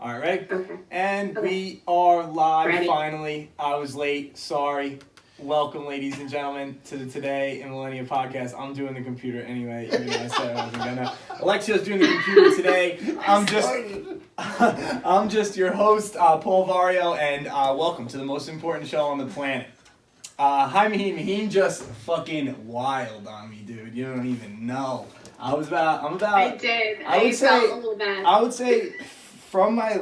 All right, ready? Okay. And Okay. we are live Ready. finally. I was late. Sorry. Welcome, ladies and gentlemen, to the Today in Millenia podcast. I'm doing the computer anyway, even though I said I wasn't gonna. Alexia's doing the computer today. I'm just your host, Paul Vario, and welcome to the most important show on the planet. Hi, Maheen. Maheen just fucking wild on me, dude. You don't even know. I did. I would say, felt a little bad. I would say, from my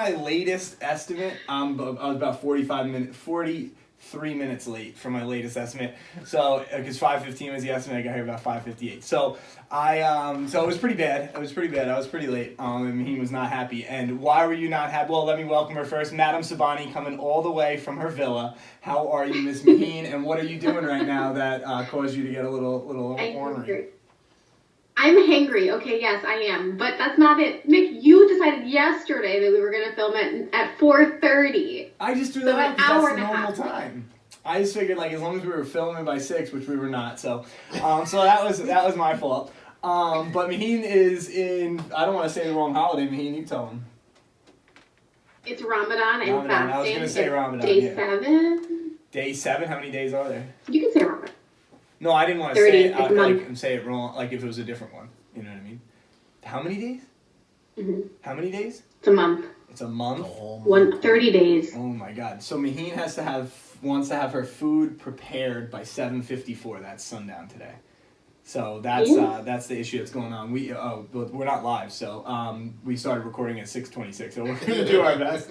latest estimate, I was about 43 minutes late from my latest estimate. So, because 5:15 was the estimate, I got here about 5:58. So so it was pretty bad. I was pretty late. And he was not happy. And why were you not happy? Well, let me welcome her first, Madam Subhani, coming all the way from her villa. How are you, Miss Maheen? And what are you doing right now that caused you to get a little ornery? I'm hangry. Okay, yes, I am. But that's not it. Mick, you decided yesterday that we were going to film it at 4:30. I just threw that out because that's the normal time. I just figured, like, as long as we were filming by 6, which we were not, so that was my fault. But Maheen is in, I don't want to say the wrong holiday, Maheen, you tell him. It's Ramadan and fasting. I was going to say Ramadan, Day 7. Day 7? How many days are there? You can say Ramadan. No, I didn't want to say it. I would say it wrong, like if it was a different one. You know what I mean? How many days? Mm-hmm. How many days? It's a month. It's a month? 30 days. Oh my god. So Maheen wants to have her food prepared by 7:54. That's sundown today. So that's the issue that's going on. We're not live, so we started recording at 6:26. So we're gonna do our best.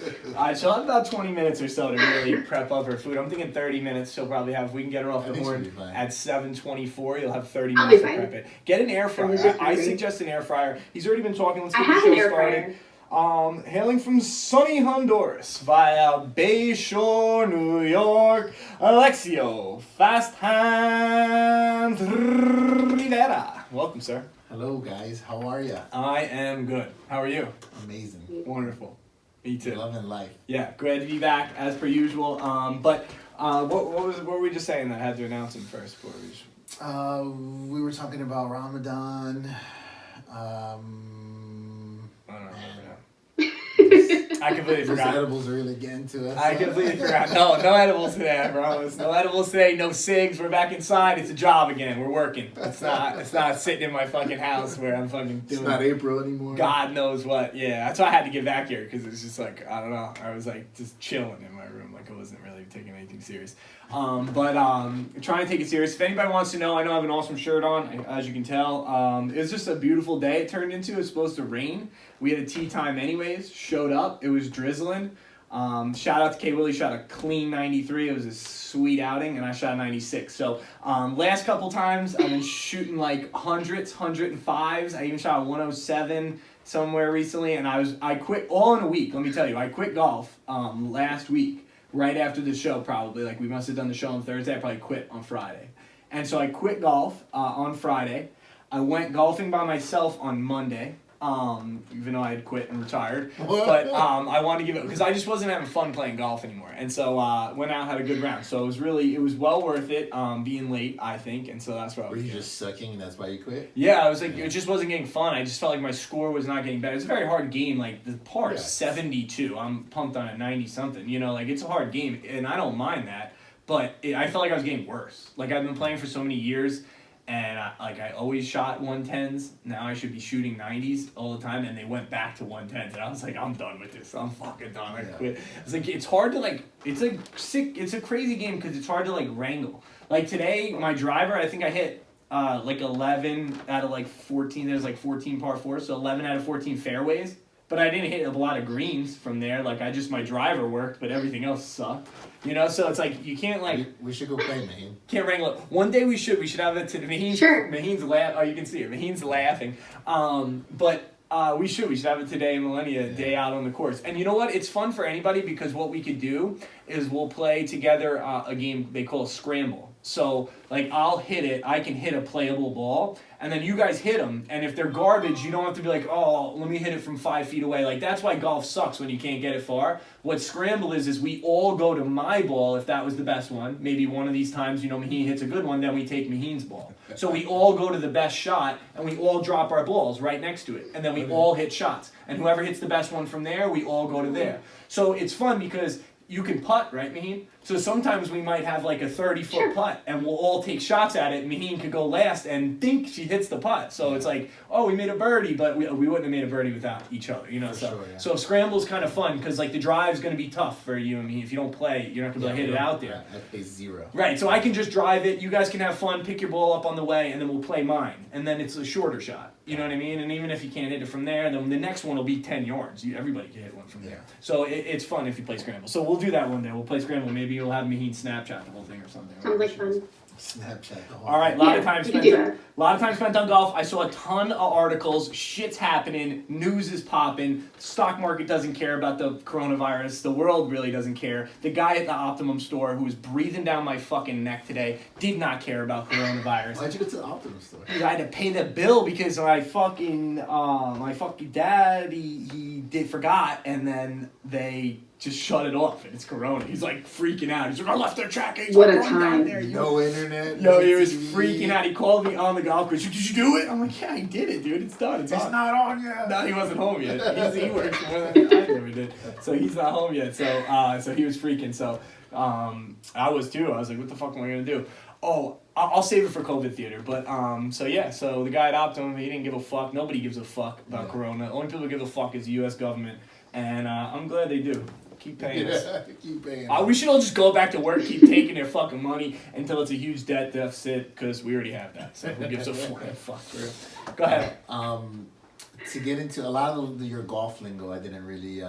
She'll have about 20 minutes or so to really prep up her food. I'm thinking 30 minutes. She'll probably have. If we can get her off the horn at 7:24. You'll have 30 minutes to prep it. Get an air fryer. I suggest an air fryer. He's already been talking. Let's get the show started. Hailing from sunny Honduras via Bayshore, New York, Alexio Fast Hands Rivera. Welcome, sir. Hello, guys. How are ya? I am good. How are you? Amazing. Wonderful. Me too. Loving life. Yeah, glad to be back as per usual. But what were we just saying that I had to announce him first before we? We were talking about Ramadan. I don't remember now. I completely forgot. Those edibles are really getting to us. I completely forgot. No edibles today, I promise. No edibles today, no cigs. We're back inside. It's a job again. We're working. It's not sitting in my fucking house where I'm fucking doing. It's not April anymore. God knows what. Yeah, that's why I had to get back here because it's just like, I don't know. I was like just chilling in my room. Like I wasn't really taking anything serious. Trying to take it serious. If anybody wants to know, I have an awesome shirt on, as you can tell. It was just a beautiful day it turned into. It was supposed to rain. We had a tea time anyways. Showed up. It was drizzling. Shout out to K. Willie. Shot a clean 93. It was a sweet outing, and I shot a 96. So last couple times, I've been shooting like hundreds, 105s. I even shot a 107 somewhere recently, and I quit all in a week. Let me tell you, I quit golf last week. Right after the show, probably. Like, we must have done the show on Thursday. I probably quit on Friday. And so I quit golf on Friday. I went golfing by myself on Monday, even though I had quit and retired. But I wanted to give it, because I just wasn't having fun playing golf anymore. And so went out, had a good round. So it was well worth it being late, I think. And so that's what I was Were you just sucking and that's why you quit? Yeah, I was like, it just wasn't getting fun. I just felt like my score was not getting better. It's a very hard game. Like, the par is 72. I'm pumped on a 90-something. You know, like, it's a hard game, and I don't mind that. But I felt like I was getting worse. Like, I've been playing for so many years, and I always shot 110s. Now I should be shooting 90s all the time, and they went back to 110s. And I was like, I'm done with this. I'm fucking done. I quit. It's like, it's hard to, like, it's a crazy game because it's hard to, like, wrangle. Like, today, my driver, I think I hit like 11 out of like 14. There's like 14 par 4s, so 11 out of 14 fairways. But I didn't hit a lot of greens from there. Like, my driver worked, but everything else sucked. You know, so it's like, you can't, like... We should go play, Maheen. Can't wrangle it. One day we should have it to... Maheen's laughing. Oh, you can see it. Maheen's laughing. We should have it today in Millenia, day out on the course. And you know what? It's fun for anybody because what we could do is we'll play together a game they call Scramble. So, like, I'll hit it. I can hit a playable ball. and then you guys hit them, and if they're garbage, you don't have to be like, oh, let me hit it from 5 feet away. Like, that's why golf sucks when you can't get it far. What scramble is we all go to my ball if that was the best one. Maybe one of these times, Maheen hits a good one, then we take Maheen's ball. So we all go to the best shot, and we all drop our balls right next to it, and then we all hit shots. And whoever hits the best one from there, we all go to there. So it's fun because you can putt, right, Maheen? So sometimes we might have like a 30-foot putt, and we'll all take shots at it. Maheen could go last and think she hits the putt. So it's like, oh, we made a birdie, but we wouldn't have made a birdie without each other, So scramble's kind of fun because like the drive's going to be tough for you and me. If you don't play, you're not going to be able to hit it out there. I play 0. Right, so I can just drive it. You guys can have fun, pick your ball up on the way, and then we'll play mine. And then it's a shorter shot. You know what I mean? And even if you can't hit it from there, then the next one will be 10 yards. Everybody can hit one from there. So it's fun if you play scramble. So we'll do that one day. We'll play scramble. Maybe you'll have Maheen Snapchat the whole thing or something. Sounds like fun. Snapchat. All right, a lot of time spent on golf. I saw a ton of articles. Shit's happening. News is popping. Stock market doesn't care about the coronavirus. The world really doesn't care. The guy at the Optimum store who was breathing down my fucking neck today did not care about coronavirus. Why'd you go to the Optimum store? I had to pay the bill because my fucking dad he forgot, and then they just shut it off, and it's corona. He's like freaking out. He's like, I left their tracking. What a time. There. No internet. Yo, he was freaking out. He called me on the golf course. Did you do it? I'm like, yeah, I did it, dude. It's done. It's on. not on yet. No, he wasn't home yet. He works more than I ever did. So he's not home yet. So he was freaking. So I was too. I was like, what the fuck am I going to do? Oh, I'll save it for COVID theater. But, so the guy at Optimum, he didn't give a fuck. Nobody gives a fuck about corona. The only people who give a fuck is the U.S. government. And I'm glad they do. Keep paying us. Keep paying. We should all just go back to work, keep taking their fucking money until it's a huge debt deficit, because we already have that. So who gives a fuck? Go ahead. To get into a lot of your golf lingo, I didn't really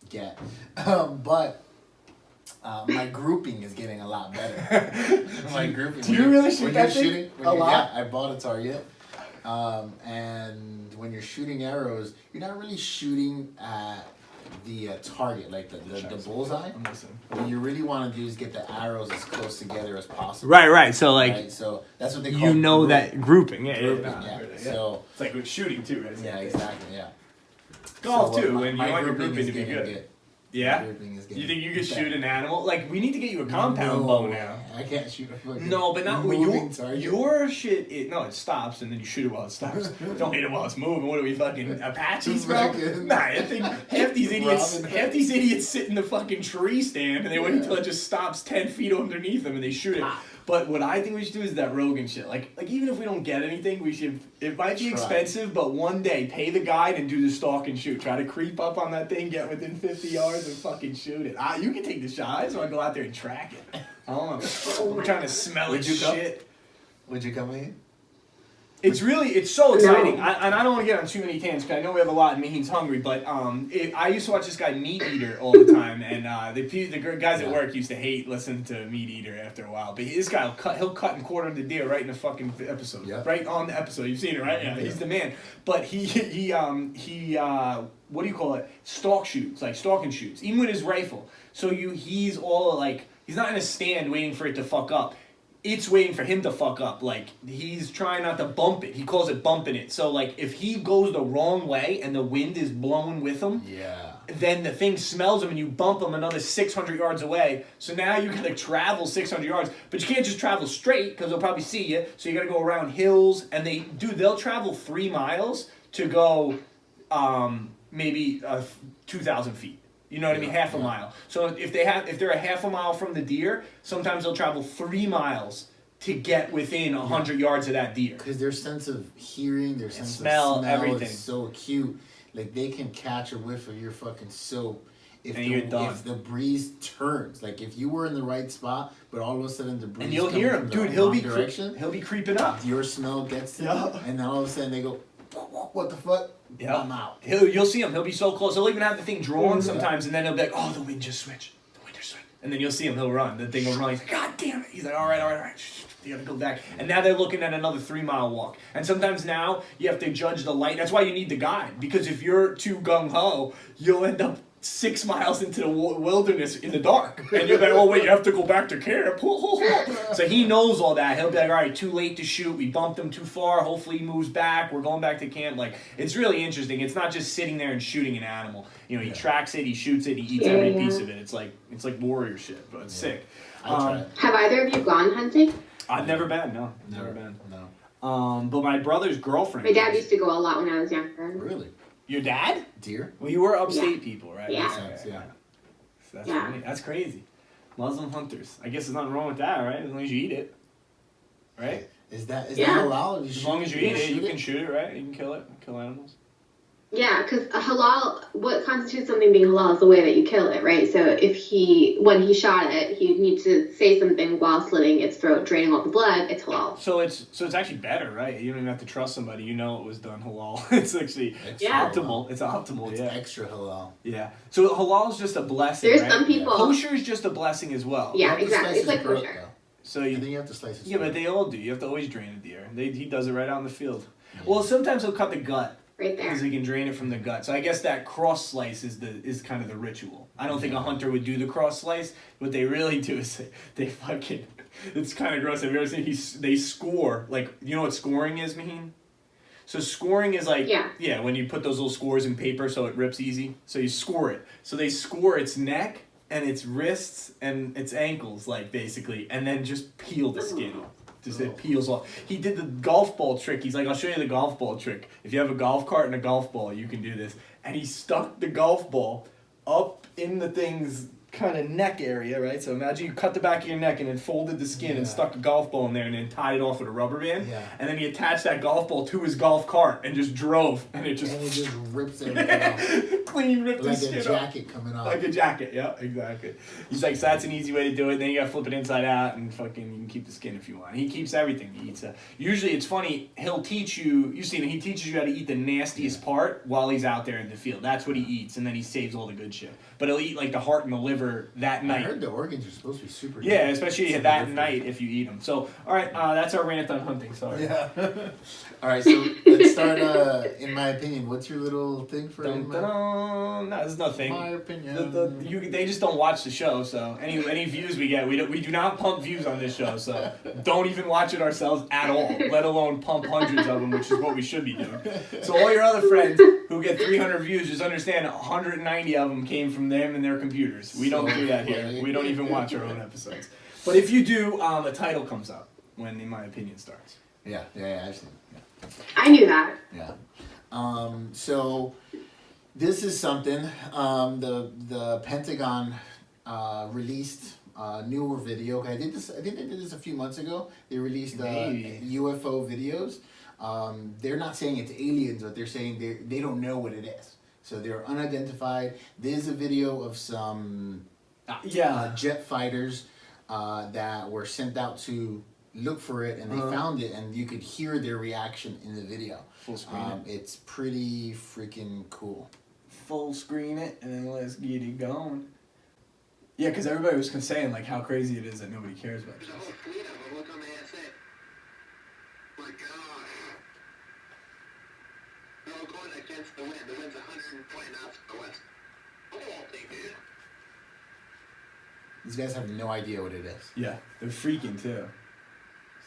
get, but my grouping is getting a lot better. My grouping. Do you really shoot that thing? A lot? Yeah, I bought a target, and when you're shooting arrows, you're not really shooting at the target, like the bullseye. I'm listening. What you really want to do is get the arrows as close together as possible. Right. So so that's what they call that grouping. Yeah. So it's like with shooting too, right? Yeah, exactly. Yeah. Golf So too, my and you want your grouping grouping is to be getting good. Yeah? You think you could shoot an animal? Like, we need to get you a compound bow now. I can't shoot a fucking No, but not moving target. your shit. It stops, and then you shoot it while it stops. Don't hit it while it's moving. What are we, fucking Apaches, bro? Nah, I think half these idiots sit in the fucking tree stand, and they wait until it just stops 10 feet underneath them, and they shoot it. But what I think we should do is that Rogan shit. Like even if we don't get anything, we should. It might be expensive, but one day pay the guide and do the stalk and shoot. Try to creep up on that thing, get within 50 yards, and fucking shoot it. You can take the shot. I just want to go out there and track it. I don't know. I'm trying to smell it. Shit. Would you come in? It's so exciting. And I don't want to get on too many tangents because I know we have a lot and Maheen's hungry, but I used to watch this guy Meat Eater all the time, and the guys at work used to hate listening to Meat Eater after a while. But this guy he'll cut and quarter the deer right in the fucking episode, right on the episode. You've seen it, right? Yeah, he's the man. But he what do you call it? Stalk and shoots, even with his rifle. So he's all like, he's not in a stand waiting for it to fuck up. It's waiting for him to fuck up. Like, he's trying not to bump it. He calls it bumping it. So, like, if he goes the wrong way and the wind is blowing with him, then the thing smells him and you bump him another 600 yards away. So now you gotta travel 600 yards. But you can't just travel straight because they'll probably see you. So you gotta go around hills. And they'll travel 3 miles to go maybe 2,000 feet. You know what I mean? Half a mile. So if they're a half a mile from the deer, sometimes they'll travel 3 miles to get within 100 yards of that deer. Because their sense of hearing, their sense of smell, everything is so acute. Like, they can catch a whiff of your fucking soap if the breeze turns. Like, if you were in the right spot, but all of a sudden the breeze, and you'll hear him, dude. He'll be creeping up. Your smell gets to them, and then all of a sudden they go, what the fuck? Yeah, I'm out. You'll see him. He'll be so close. He'll even have the thing drawn sometimes, and then he'll be like, "Oh, the wind just switched. The wind just switched." And then you'll see him. He'll run. The thing will run. He's like, "God damn it!" He's like, "All right. You gotta go back." And now they're looking at another 3 mile walk. And sometimes now you have to judge the light. That's why you need the guide, because if you're too gung ho, you'll end up 6 miles into the wilderness in the dark. And you're like, oh, wait, you have to go back to camp. So he knows all that. He'll be like, all right, too late to shoot. We bumped him too far. Hopefully he moves back. We're going back to camp. Like, it's really interesting. It's not just sitting there and shooting an animal. You know, he tracks it, he shoots it, he eats every piece of it. It's like warrior shit, but it's sick. Have either of you gone hunting? I've never been, no. Never been. No. But my brother's girlfriend. My dad used to go a lot when I was younger. Really? Your dad? Deer? Well, you were upstate people, right? Yeah. Yeah. So that's funny. That's crazy. Muslim hunters. I guess there's nothing wrong with that, right? As long as you eat it. Right? Is that halal? As long as you eat it, you can shoot it, right? You can kill it. Kill animals. Yeah, because halal, what constitutes something being halal is the way that you kill it, right? So when he shot it, he'd need to say something while slitting its throat, draining all the blood, it's halal. So it's actually better, right? You don't even have to trust somebody. You know it was done halal. It's actually optimal. It's optimal, it's extra halal. Yeah. So halal is just a blessing, There's right? some people... Kosher is just a blessing as well. Yeah, exactly. It's like kosher. So and then you have to slice it. Yeah, but they all do. You have to always drain the deer. He does it right out in the field. Yeah. Well, sometimes he'll cut the gut. Right there. Because he can drain it from the gut. So I guess that cross slice is kind of the ritual. I don't think a hunter would do the cross slice. What they really do is they fucking... It's kind of gross. Have you ever seen... They score. Like, you know what scoring is, Maheen? So scoring is like... Yeah, when you put those little scores in paper so it rips easy. So you score it. So they score its neck and its wrists and its ankles, like, basically. And then just peel the skin off. Just it peels off. He did the golf ball trick. He's like, I'll show you the golf ball trick. If you have a golf cart and a golf ball, you can do this. And he stuck the golf ball up in the thing's kind of neck area, right? So imagine you cut the back of your neck and then folded the skin and stuck a golf ball in there and then tied it off with a rubber band. Yeah. And then he attached that golf ball to his golf cart and just drove. And it just rips everything off. Clean ripped the skin off. Like a jacket coming off. Like a jacket, yeah, exactly. He's like, so that's an easy way to do it. Then you gotta flip it inside out and fucking you can keep the skin if you want. He keeps everything. He eats usually it's funny, he'll teach you, you've seen it, he teaches you how to eat the nastiest part while he's out there in the field. That's what he eats, and then he saves all the good shit. But he'll eat like the heart and the liver that night. I heard the organs are supposed to be super good. Yeah, especially that night if you eat them. So, alright, that's our rant on hunting, sorry. Yeah. Alright, so let's start, in my opinion, what's your little thing for No, there's nothing. My opinion. They just don't watch the show, so any views we get, we do not pump views on this show, so don't even watch it ourselves at all, let alone pump hundreds of them, which is what we should be doing. So all your other friends who get 300 views, just understand 190 of them came from them and their computers. We don't do that here. We don't even watch our own episodes. But if you do, a title comes up when In My Opinion starts. Yeah, I've seen it. Yeah. I knew that. Yeah. So this is something the Pentagon released a newer video. I think they did this a few months ago. They released UFO videos. They're not saying it's aliens, but they're saying they don't know what it is. So they're unidentified. There's a video of some jet fighters that were sent out to look for it, and they found it, and you could hear their reaction in the video. Full screen it's pretty freaking cool. Full screen it, and then let's get it going. Yeah, because everybody was saying like how crazy it is that nobody cares about this. There's a whole fleet of them. Look on the ASA. My gosh. They're all going against the wind. The wind's 120 knots to the west. Oh, dude. These guys have no idea what it is. Yeah, they're freaking too.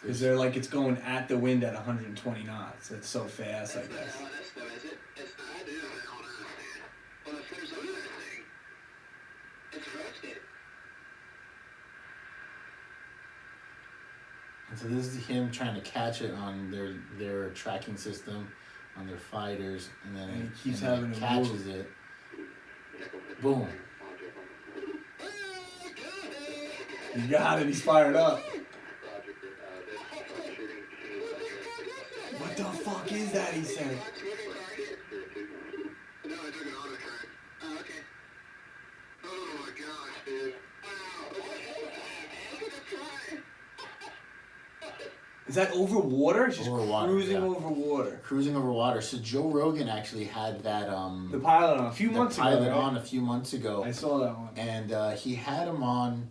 Because they're like, it's going at the wind at 120 knots. It's so fast, I guess. That's not LNS though, is it? It's not. I don't understand. Well, if there's another thing, it's roasted. And so this is him trying to catch it on their tracking system, on their fighters, and then he keeps having it catches it. Boom. You got it. He's fired up. What the fuck is that? He said. No, I took an auto track. Oh, okay. Oh my gosh, dude. Is that over water? It's just over water, cruising over water. Cruising over water. So Joe Rogan actually had that the pilot on a few months ago. A few months ago. I saw that one. And he had him on.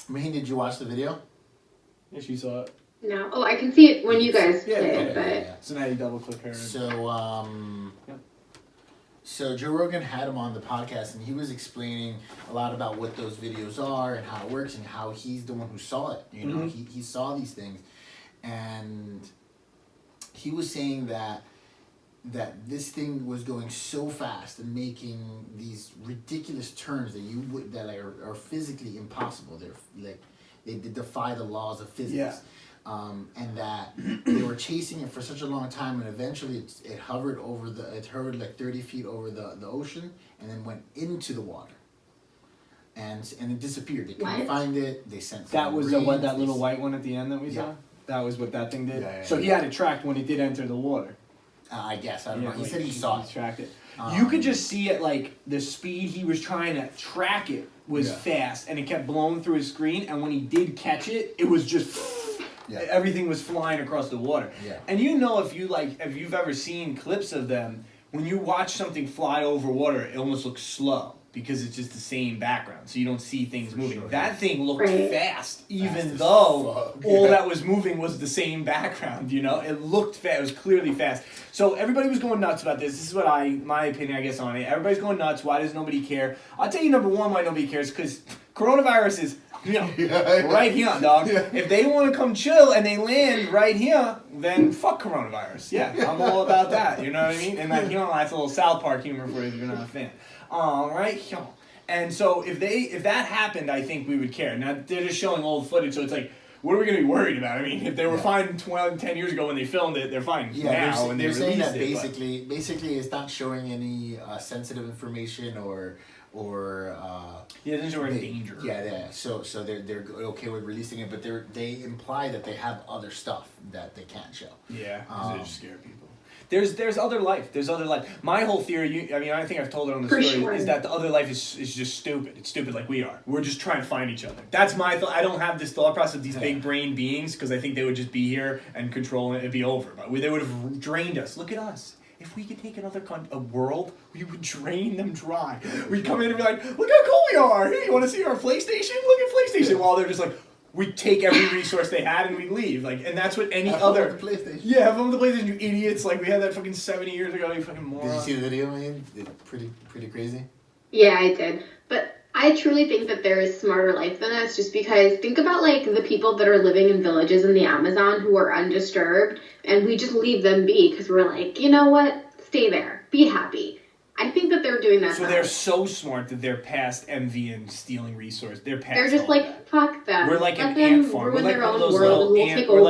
Maheen, did you watch the video? Yeah, she saw it. No. Oh, I can see it when you guys play it, but... So now you double click her. So, So Joe Rogan had him on the podcast, and he was explaining a lot about what those videos are and how it works, and how he's the one who saw it. You know, he saw these things, and he was saying that this thing was going so fast and making these ridiculous turns that are physically impossible. They're like they defy the laws of physics. Yeah. And that they were chasing it for such a long time, and eventually it hovered like 30 feet over the ocean, and then went into the water. And it disappeared. They couldn't find it. They sent. That was that little white one at the end that we saw. That was what that thing did. So he had it tracked when it did enter the water. I guess I don't know. He said he saw it. Tracked it. You could just see it, like the speed he was trying to track it was fast, and it kept blowing through his screen. And when he did catch it, it was just. Yeah. Everything was flying across the water. Yeah. And you know, if you've ever seen clips of them, when you watch something fly over water, it almost looks slow because it's just the same background, so you don't see things moving. Sure. That thing looked fast, even though all that was moving was the same background. You know, it looked fast. It was clearly fast. So everybody was going nuts about this. This is what my opinion, I guess, on it. Everybody's going nuts. Why does nobody care? I'll tell you, number one, why nobody cares, because coronavirus is right here, dog. Yeah. If they want to come chill and they land right here, then fuck coronavirus. Yeah, I'm all about that. You know what I mean? And that, that's a little South Park humor for you if you're not a fan. Right? And so if that happened, I think we would care. Now, they're just showing old footage, so it's like, what are we going to be worried about? I mean, if they were fine 10 years ago when they filmed it, they're fine now. They're saying that basically it's not showing any sensitive information or there's no danger. Yeah. So they're okay with releasing it, but they imply that they have other stuff that they can't show. Yeah, because they just scare people. There's other life. There's other life. My whole theory, I think I've told it on the story, is that the other life is just stupid. It's stupid like we are. We're just trying to find each other. That's my thought. I don't have this thought process of these big brain beings, because I think they would just be here and control it. It'd be over. But they would have drained us. Look at us. If we could take another a world, we would drain them dry. We'd come in and be like, look how cool we are. Hey, you want to see our PlayStation? Look at PlayStation. While they're just like, we'd take every resource they had and we'd leave. Like, and that's what any other... PlayStation. Yeah, have fun with the PlayStation, you idiots. Like, we had that fucking 70 years ago, you fucking moron. Did you see the video, man? It's pretty crazy. Yeah, I did. But I truly think that there is smarter life than us, just because think about, like, the people that are living in villages in the Amazon who are undisturbed, and we just leave them be because we're like, you know what? Stay there. Be happy. I think that they're doing that. So they're so smart that they're past envy and stealing resources. They're just like, fuck them. We're like Let an ant farm. Ruin We're like their one of own those world, little and we'll ant. take over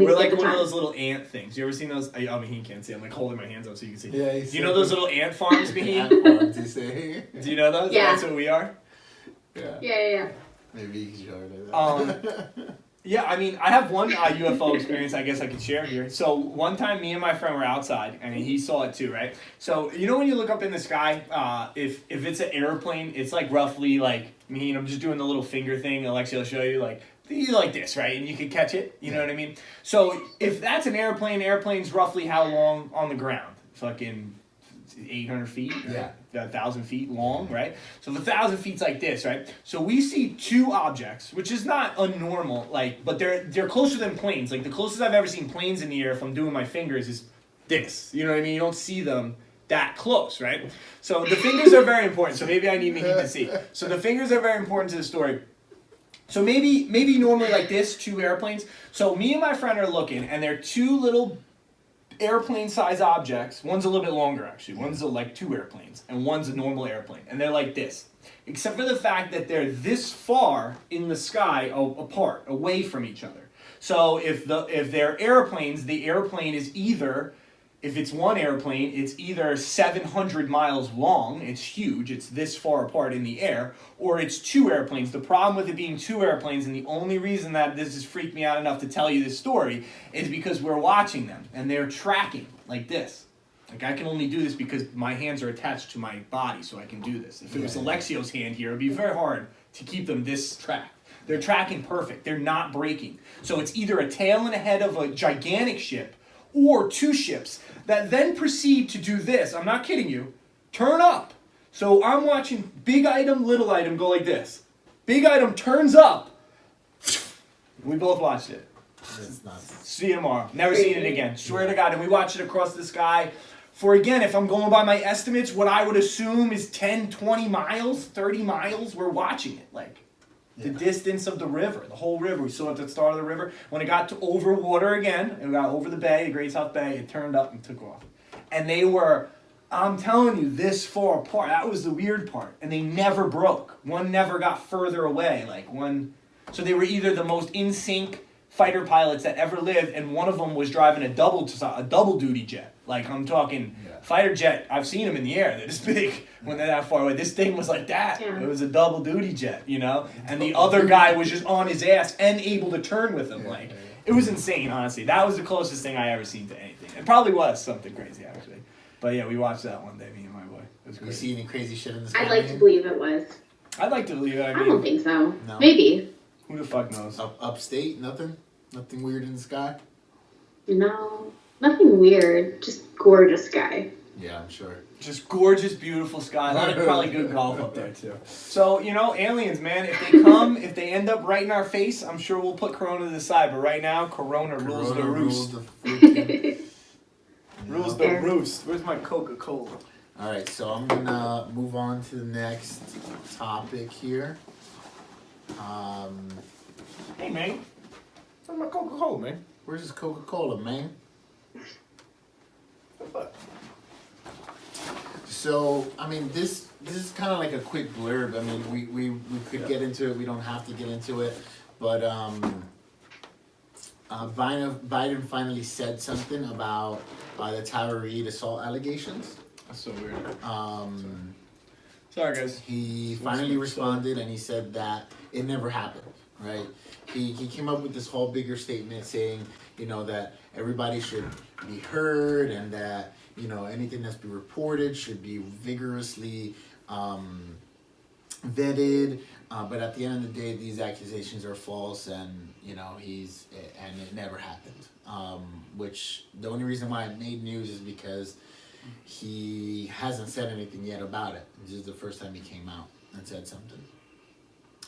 We're like one time. of those little ant things. You ever seen those? He can't see. I'm like holding my hands up so you can see. Yeah. Do you know those little ant farms, Behin? Ant farms, you say? Do you know those? Yeah. That's what we are. Yeah. Maybe you can show it. Yeah, I mean, I have one UFO experience I guess I could share here. So one time me and my friend were outside, and he saw it too, right? So you know when you look up in the sky, if it's an airplane, it's like roughly like, I'm just doing the little finger thing, Alexia will show you, like this, right? And you can catch it, you know what I mean? So if that's an airplane's roughly how long on the ground? Fucking 800 feet? Yeah. 1,000 feet long, right? So the 1,000 feet's like this, right? So we see two objects, which is not unnormal, but they're closer than planes. Like the closest I've ever seen planes in the air, if I'm doing my fingers, is this. You know what I mean? You don't see them that close, right? So the fingers are very important. So maybe I need Mihin to see. So the fingers are very important to the story. So maybe normally like this, two airplanes. So me and my friend are looking, and they're two little airplane-sized objects. One's a little bit longer, actually. One's like two airplanes, and one's a normal airplane. And they're like this. Except for the fact that they're this far in the sky apart, away from each other. So if they're airplanes, the airplane is either... If it's one airplane, it's either 700 miles long, it's huge, it's this far apart in the air, or it's two airplanes. The problem with it being two airplanes, and the only reason that this has freaked me out enough to tell you this story, is because we're watching them, and they're tracking, like this. Like, I can only do this because my hands are attached to my body, so I can do this. If it was Alexio's hand here, it would be very hard to keep them this tracked. They're tracking perfect. They're not breaking. So it's either a tail and a head of a gigantic ship, or two ships that then proceed to do this. I'm not kidding you. Turn up. So I'm watching big item, little item go like this. Big item turns up. We both watched it. It's nuts. See you tomorrow. Never seen it again. Swear to God. And we watched it across the sky for, again, if I'm going by my estimates, what I would assume is 10, 20 miles, 30 miles, we're watching it. Like, the distance of the river, the whole river. We saw at the start of the river. When it got to over water again, it got over the bay, the Great South Bay, it turned up and took off. And they were, I'm telling you, this far apart. That was the weird part. And they never broke. One never got further away. So they were either the most in sync fighter pilots that ever lived, and one of them was driving a double duty jet. Like, I'm talking fighter jet. I've seen them in the air. They're this big when they're that far away. This thing was like that. Yeah. It was a double duty jet, you know. And the other guy was just on his ass and able to turn with him. Like, it was insane. Honestly, that was the closest thing I ever seen to anything. It probably was something crazy, actually. But yeah, we watched that one day, me and my boy. It was crazy. You see any crazy shit in the sky? I'd like to believe it was. I'd like to believe it. I don't think so. No. Maybe. Who the fuck knows? Upstate, nothing weird in the sky. No, nothing weird. Just gorgeous sky. Yeah, I'm sure. Just gorgeous, beautiful sky. A lot of probably good golf up there too. So, you know, aliens, man, if they come, if they end up right in our face, I'm sure we'll put Corona to the side. But right now, Corona rules the roost. Rules the roost. Where's my Coca-Cola? All right, so I'm gonna move on to the next topic here. Hey, man. Where's my Coca-Cola, man? Where's this Coca-Cola, man? So, I mean, this is kind of like a quick blurb. I mean, we could get into it. We don't have to get into it. But Biden finally said something about the Tara Reid assault allegations. That's so weird. Sorry, guys. He finally responded, and he said that it never happened, right? He came up with this whole bigger statement saying, you know, that everybody should be heard and that, you know, anything that's been reported should be vigorously vetted. But at the end of the day, these accusations are false, and, you know, and it never happened. Which the only reason why it made news is because he hasn't said anything yet about it. This is the first time he came out and said something.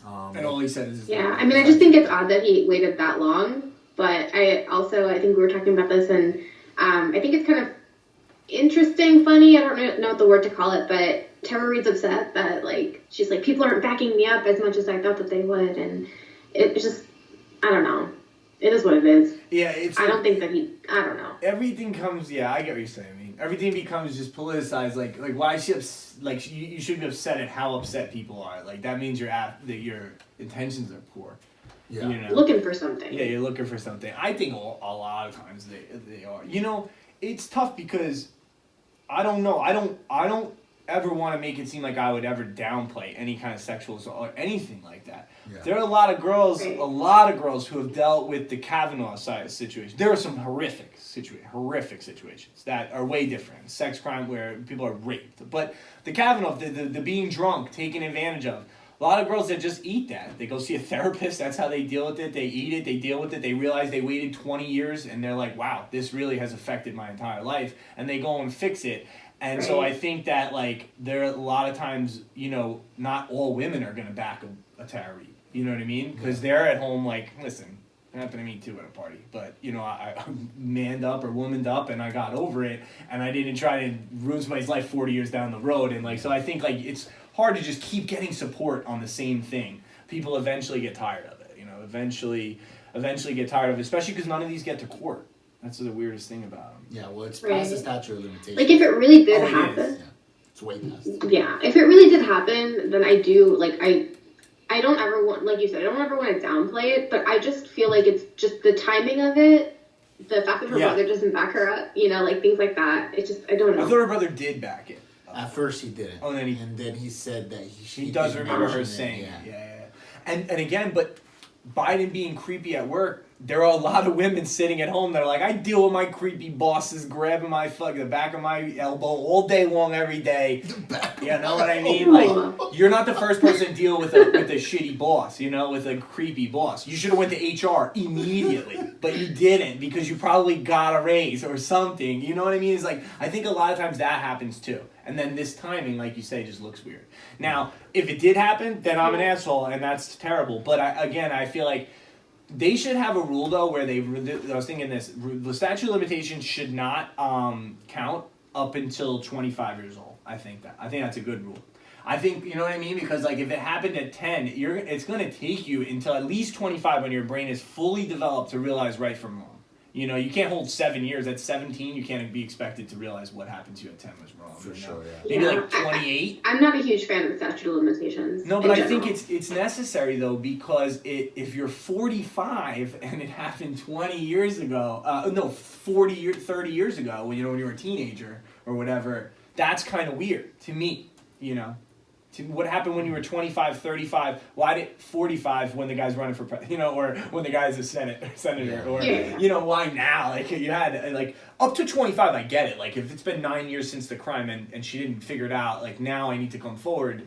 And all he said is... Yeah, I mean, I just think it's odd that he waited that long. But I think we were talking about this, and I think it's kind of interesting, funny, I don't know what the word to call it, but Tara Reid's upset that, like, she's like, people aren't backing me up as much as I thought that they would, and it's just, I don't know. It is what it is. Yeah, I don't think that I don't know. Everything comes, I get what you're saying. I mean, everything becomes just politicized. Like why is she you should be upset at how upset people are. Like, that means that your intentions are poor. Yeah. You know? Looking for something. Yeah, you're looking for something. I think a lot of times they are. You know, it's tough because I don't know. I don't ever want to make it seem like I would ever downplay any kind of sexual assault or anything like that. Yeah. There are a lot of girls who have dealt with the Kavanaugh side situation. There are some horrific situations that are way different. Sex crime where people are raped. But the Kavanaugh, the being drunk, taken advantage of, a lot of girls that just eat that. They go see a therapist. That's how they deal with it. They eat it. They deal with it. They realize they waited 20 years and they're like, wow, this really has affected my entire life. And they go and fix it. And so I think that, like, there are a lot of times, you know, not all women are going to back a Tara Reid. You know what I mean? Because they're at home like, listen, it happened to me too at a party. But, you know, I manned up or womaned up and I got over it. And I didn't try to ruin somebody's life 40 years down the road. And, like, so I think, like, it's hard to just keep getting support on the same thing. People eventually get tired of it. You know, eventually get tired of it, especially because none of these get to court. That's the weirdest thing about them. Yeah, well, it's past the statute of limitations. Like, if it really did happen... It's way past. Yeah, if it really did happen, then I do, like, I don't ever want, like you said, I don't ever want to downplay it, but I just feel like it's just the timing of it, the fact that her brother doesn't back her up, you know, like, things like that. It's just, I don't know. I thought her brother did back it. At first he didn't. Oh, and then he said that he does remember her saying it. Yeah. And again, but Biden being creepy at work, there are a lot of women sitting at home that are like, I deal with my creepy bosses grabbing the back of my elbow all day long, every day. You know what I mean? Like, you're not the first person to deal with a shitty boss, you know, with a creepy boss. You should have went to HR immediately, but you didn't because you probably got a raise or something. You know what I mean? It's like, I think a lot of times that happens too. And then this timing, like you say, just looks weird. Now, if it did happen, then I'm an asshole, and that's terrible. But I feel like they should have a rule, though, where I was thinking this. The statute of limitations should not count up until 25 years old. I think that's a good rule. I think, you know what I mean? Because like if it happened at 10, it's going to take you until at least 25 when your brain is fully developed to realize right from wrong. You know, you can't hold 7 years. At 17, you can't be expected to realize what happened to you at 10 was wrong. For sure, yeah. Maybe like 28. I'm not a huge fan of the statute of limitations. No, but I think it's necessary though, because if you're 45 and it happened 20 years ago, 30 years ago, when you were a teenager or whatever, that's kind of weird to me, you know. What happened when you were 25, 35? Why did 45 when the guy's running for president, or when the guy's a senator, or why now? Like you had like up to 25, I get it. Like if it's been 9 years since the crime and she didn't figure it out, like now I need to come forward.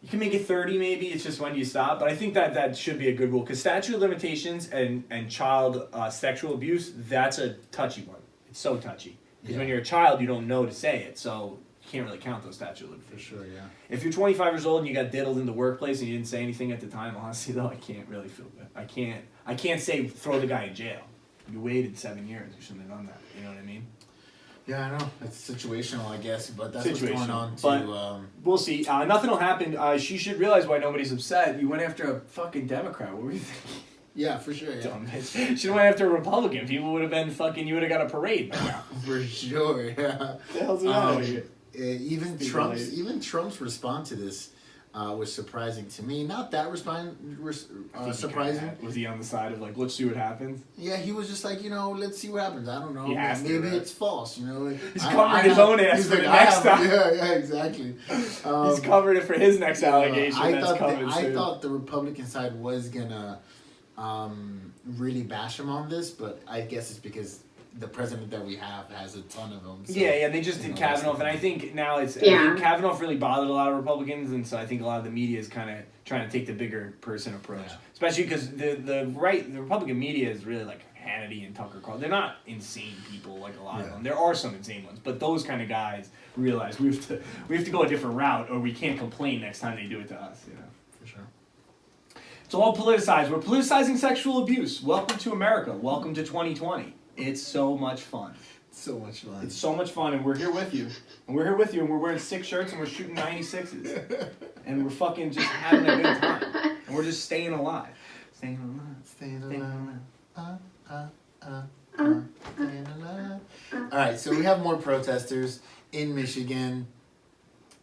You can make it 30 maybe. It's just when do you stop? But I think that should be a good rule, because statute of limitations and child sexual abuse, that's a touchy one. It's so touchy because when you're a child, you don't know to say it, so. Can't really count those statute of limitations. For sure, yeah. If you're 25 years old and you got diddled in the workplace and you didn't say anything at the time, honestly though, I can't really feel good. I can't say throw the guy in jail. You waited 7 years. You shouldn't have done that. You know what I mean? Yeah, I know. It's situational, I guess, but that's what's going on. But we'll see. Nothing will happen. She should realize why nobody's upset. You went after a fucking Democrat. What were you thinking? Yeah, for sure, yeah. Dumb bitch. She went after a Republican. People would have been fucking, you would have got a parade. For sure, yeah. What the hell's the matter with you? Even Trump's response to this was surprising to me. Not that surprising. Was he on the side of like, let's see what happens? Yeah, he was just like, let's see what happens. I don't know. Maybe it's false. He's covering his own ass for the next time. Yeah, exactly. He's covered it for his next allegation. I thought the Republican side was gonna really bash him on this, but I guess it's because the president that we have has a ton of them. So, they just did Kavanaugh, and I think now I think Kavanaugh really bothered a lot of Republicans, and so I think a lot of the media is kind of trying to take the bigger person approach, especially because the Republican media is really like Hannity and Tucker Carlson. They're not insane people like a lot of them. There are some insane ones, but those kind of guys realize we have to go a different route, or we can't complain next time they do it to us. You know, for sure. It's all politicized. We're politicizing sexual abuse. Welcome to America. Welcome to 2020. It's so much fun. So much fun. It's so much fun, and we're here with you. And we're wearing 6 shirts, and we're shooting 96s. And we're fucking just having a good time. And we're just staying alive. Staying alive. Staying alive. Alright, so we have more protesters in Michigan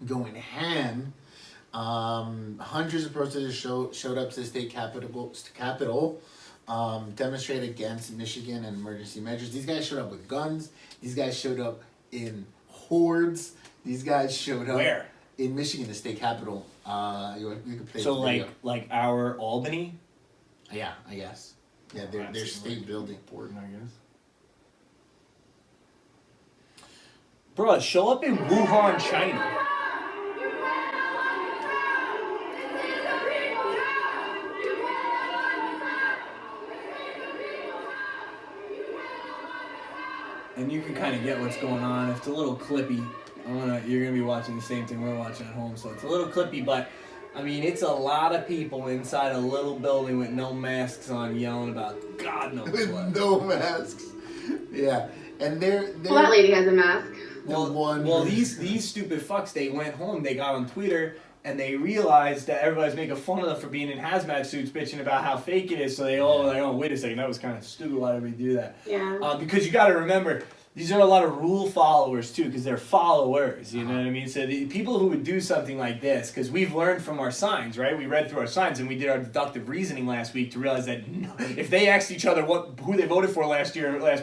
going ham. Hundreds of protesters showed up to the state capitol. Demonstrate against Michigan and emergency measures. These guys showed up with guns. These guys showed up in hordes. These guys showed up where? In Michigan, the state capitol. You could play. So like our Albany. Yeah, I guess. Yeah, their state building. Important, I guess. Bro, show up in Wuhan, China. And you can kind of get what's going on. It's a little clippy. You're going to be watching the same thing we're watching at home, so it's a little clippy, but I mean, it's a lot of people inside a little building with no masks on yelling about God knows with what. No masks. Yeah. And they're well, that lady has a mask. Well, these stupid fucks, they went home, they got on Twitter, and they realized that everybody's making fun of them for being in hazmat suits, bitching about how fake it is. So they all were like, oh, wait a second, that was kind of stupid. Why did we do that? Yeah. Because you got to remember, these are a lot of rule followers, too, because they're followers, you know what I mean? So the people who would do something like this, because we've learned from our signs, right? We read through our signs, and we did our deductive reasoning last week to realize that if they asked each other who they voted for last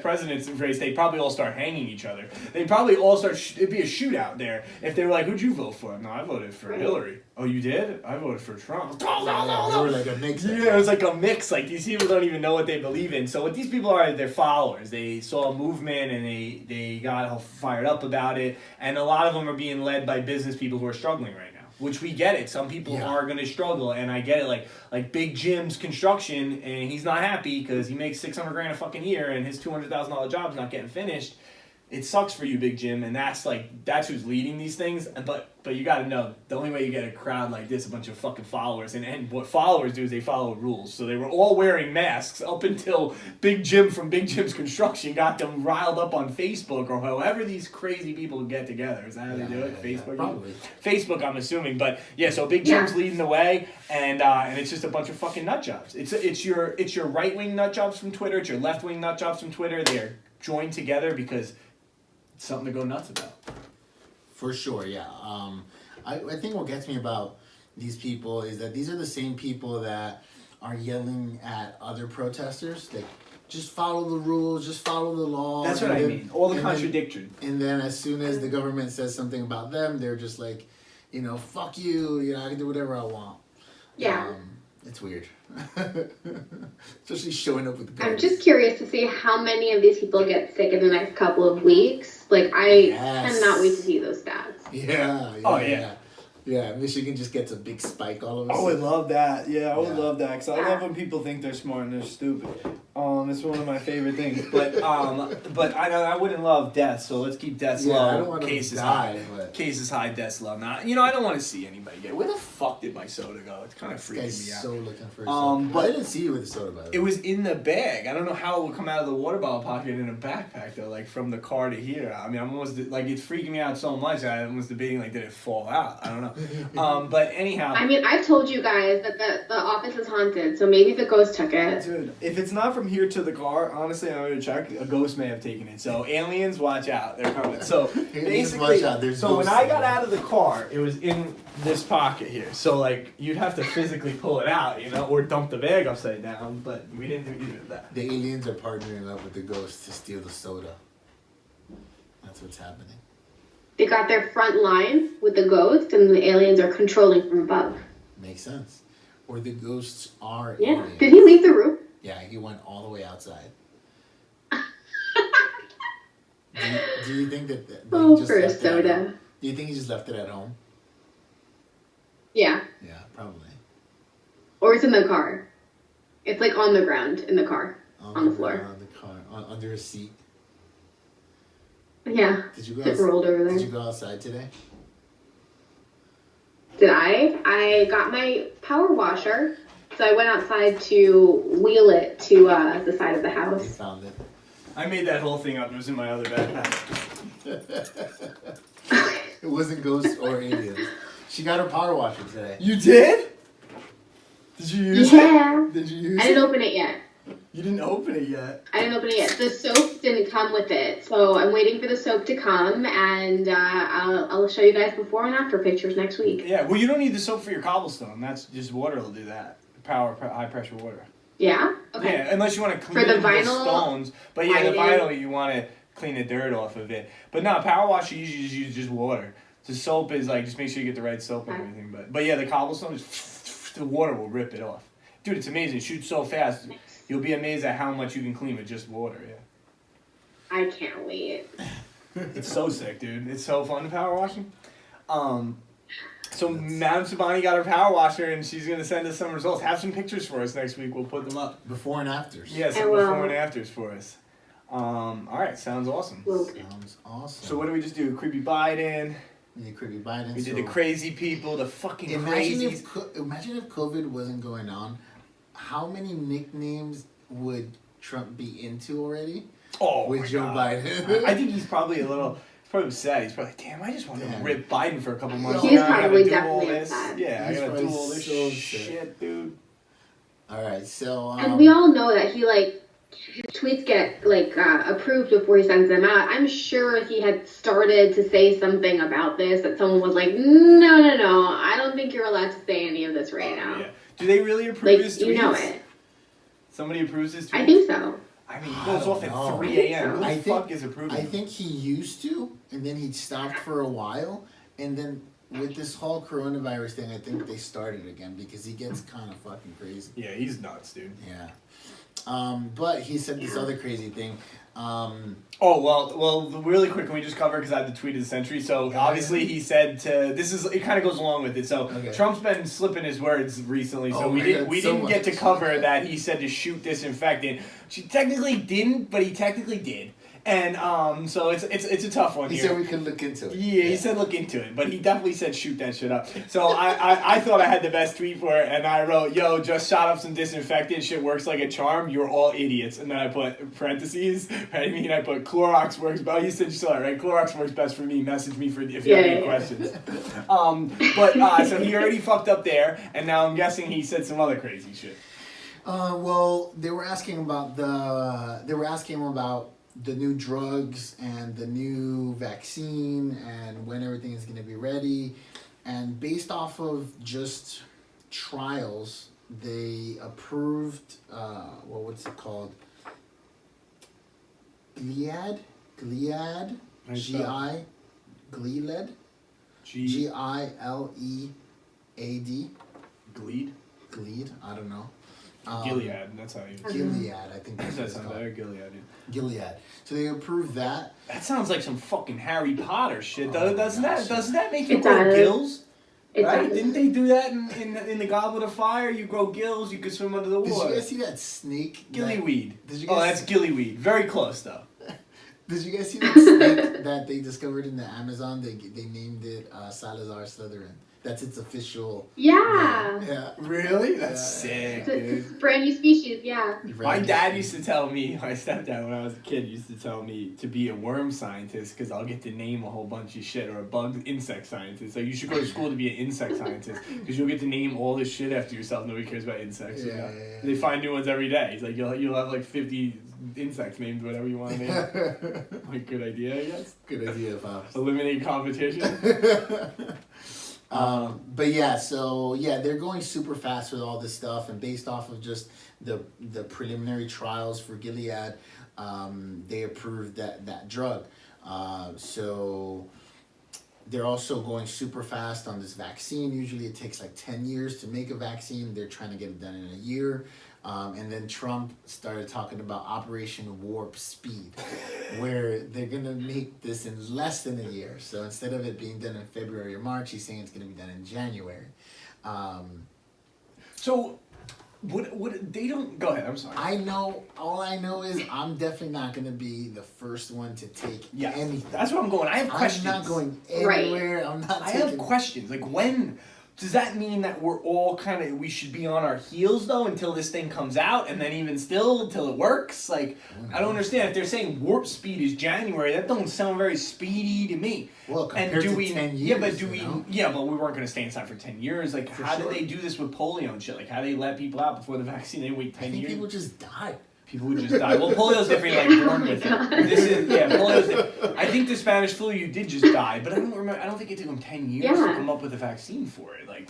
president's race, they'd probably all start hanging each other. They'd probably all it'd be a shootout there. If they were like, who'd you vote for? No, I voted for Hillary. Oh, you did? I voted for Trump. They were like a mix. Yeah, it was like a mix. Like, these people don't even know what they believe in. So what these people are, they're followers. They saw a movement and they got all fired up about it. And a lot of them are being led by business people who are struggling right now, which we get it. Some people are going to struggle, and I get it. Like Big Jim's construction, and he's not happy because he makes $600,000 a fucking year, and his $200,000 job's not getting finished. it sucks for you, Big Jim, and that's who's leading these things. But you got to know, the only way you get a crowd like this, a bunch of fucking followers, and what followers do is they follow rules. So they were all wearing masks up until Big Jim from Big Jim's Construction got them riled up on Facebook or however these crazy people get together. Is that how they do it? Facebook? Probably. Facebook, I'm assuming. But yeah, so Big Jim's leading the way, and it's just a bunch of fucking nut jobs. It's your right wing nut jobs from Twitter. It's your left wing nut jobs from Twitter. They're joined together because it's something to go nuts about. For sure, yeah. I think what gets me about these people is that these are the same people that are yelling at other protesters, like, just follow the rules, just follow the law. That's what I mean. All the contradiction. And then as soon as the government says something about them, they're just like, fuck you, I can do whatever I want. Yeah. It's weird. Especially showing up with guns. I'm just curious to see how many of these people get sick in the next couple of weeks. Like, I cannot wait to see those stats. Yeah. Yeah, Michigan just gets a big spike all of a sudden. I would love that. Yeah, I would Yeah. love that because I love when people think they're smart and they're stupid. It's one of my favorite things. But I wouldn't love deaths, so let's keep deaths low. I don't want cases to die, high. but... Cases high, deaths low. Now, I don't want to see anybody get. Where the fuck did my soda go? It's kind of freaking This me guy's out. so looking for soda. but I didn't see you with the soda, by the way. It was in the bag. I don't know how it would come out of the water bottle pocket in a backpack though, like from the car to here. I mean, I'm almost like it's freaking me out so much. I'm almost debating like did it fall out? I don't know. But anyhow. I mean, I've told you guys that the office is haunted, so maybe the ghost took it. Dude, if it's not from here to the car, honestly, I'm going to check. A ghost may have taken it. So, aliens, watch out. They're coming. So, basically, watch out. There's so when ghosts I in got there. out of the car, it was in this pocket here. So, like, you'd have to physically pull it out, or dump the bag upside down. But we didn't do either of that. The aliens are partnering up with the ghosts to steal the soda. That's what's happening. They got their front line with the ghost, and the aliens are controlling from above. Makes sense. Or the ghosts are Yeah. aliens. Did he leave the room? Yeah, he went all the way outside. Do you think that he Oh, just for a left it at home? soda. Do you think he just left it at home? Yeah. Yeah, probably. Or it's in the car. It's like on the ground in the car. On the floor. On the car, under a seat. Yeah. Did you go? It rolled over there. Did you go outside today? Did I? I got my power washer, so I went outside to wheel it to the side of the You house. found it. I made that whole thing up. It was in my other backpack. It wasn't ghosts or aliens. She got her power washer today. You did? Did you use Yeah. it? Did you use I it? didn't open it yet. You didn't open it yet. I didn't open it yet. The soap didn't come with it, so I'm waiting for the soap to come, and I'll show you guys before and after pictures next week. Yeah, well, you don't need the soap for your cobblestone. That's just water will do that. High pressure water. Yeah? Okay. Yeah, unless you want to clean For the the vinyl, stones. But yeah, the I vinyl, you want to clean the dirt off of it. But no, power wash, you usually just use just water. The soap is like, just make sure you get the right soap and Okay. everything. But yeah, the cobblestone, the water will rip it off. Dude, it's amazing. It shoots so fast. You'll be amazed at how much you can clean with just water, yeah. I can't wait. It's so sick, dude. It's so fun power washing. So Madam Subhani got her power washer, and she's going to send us some results. Have some pictures for us next week. We'll put them up. Before and afters. Yeah, I some will. before and afters for us. All right, sounds awesome. Well, Sounds awesome. So what do we just do? Creepy Biden. We did creepy Biden. We did the crazy people, the fucking Imagine crazies. imagine if COVID wasn't going on. How many nicknames would Trump be into already? Oh, with my Joe God. Biden. I think he's probably a little. He's probably sad. He's probably like, damn, I just want to Damn. rip Biden for a couple months. He's Now I gotta probably do all definitely this. upset. Yeah, He's I gotta do probably all this so upset. shit, dude. All right, so and we all know that he, like, his tweets get, like, approved before he sends them out. I'm sure he had started to say something about this, that someone was like, no, I don't think you're allowed to say any of this right now. Yeah. Do they really approve Like, his tweets? you know it. Somebody approves his tweets? I think so. I mean, he I goes don't off at know. 3 a.m. Who the I think- fuck is approving? I think he used to, and then he stopped for a while, and then with this whole coronavirus thing, I think they started again because he gets kind of fucking crazy. Yeah, he's nuts, dude. Yeah. But he said this other crazy thing. Oh, well, really quick, can we just cover, because I had the tweet of the century. So, Okay. obviously, he said it kind of goes along with it. So, Okay. Trump's been slipping his words recently, so Oh we my didn't God, we so didn't get to much. cover that he said to shoot disinfectant. She technically didn't, but he technically did. And so it's a tough one He here. said we could look into it. Yeah, he said look into it, but he definitely said shoot that shit up. So I thought I had the best tweet for it, and I wrote, yo, just shot up some disinfectant, shit works like a charm, you're all idiots. And then I put parentheses, right? I mean, I put Clorox works best. Oh, you said you saw it, right? Clorox works best for me, message me if you have any questions. So he already fucked up there, and now I'm guessing he said some other crazy shit. Well, they were asking him about the new drugs and the new vaccine and when everything is going to be ready. And based off of just trials, they approved, what's it called? Gilead? Gilead? G-I? Gilead? G-I-L-E-A-D? Gleed? Gilead? I don't know. Gilead, that's how you Gilead, I think that's what that it's sounds called. better, Gilead. Yeah. Gilead. So they approved that. That sounds like some fucking Harry Potter shit. Oh, Doesn't gosh. that make you It grow does. gills? It Right? does. Didn't they do that in the Goblet of Fire? You grow gills, you could swim under the Did you water. guys see that snake? Gillyweed. Did you Oh, guys- that's gillyweed. Very close though. Did you guys see that snake that they discovered in the Amazon? They named it Salazar Slytherin. That's its official. Yeah. Yeah. Really? That's Yeah. sick, It's dude. a brand new species, yeah. My dad used to tell me, my stepdad when I was a kid used to tell me to be a worm scientist because I'll get to name a whole bunch of shit, or a insect scientist. Like you should go to school to be an insect scientist because you'll get to name all this shit after yourself. Nobody cares about insects. You know? Yeah. They find new ones every day. He's like, you'll have like 50 insects named whatever you want to name. Like good idea, I guess. Good idea, Pops. Eliminate competition. But yeah, so yeah, they're going super fast with all this stuff, and based off of just the preliminary trials for Gilead, they approved that drug. So they're also going super fast on this vaccine. Usually it takes like 10 years to make a vaccine. They're trying to get it done in a year. And then Trump started talking about Operation Warp Speed, where they're going to make this in less than a year. So instead of it being done in February or March, he's saying it's going to be done in January. So, what they don't go ahead. I'm sorry. All I know is I'm definitely not going to be the first one to take anything. That's what I'm going. I have questions. I'm not going anywhere. Right. I'm not I taking... have questions. Like when does that mean that we're all we should be on our heels though until this thing comes out, and then even still till it works? Like I don't understand. If they're saying warp speed is January, that don't sound very speedy to me. Well, compared to 10 years, but you know? but we weren't going to stay inside for 10 years. Like, how did they do this with polio and shit? Like, how do they let people out before the vaccine? They wait 10 I think years. people just die. People would just die. Well, polio's different. Like born with it. This is polio's different. I think the Spanish flu, you did just die, but I don't remember. I don't think it took them 10 years to come up with a vaccine for it. Like,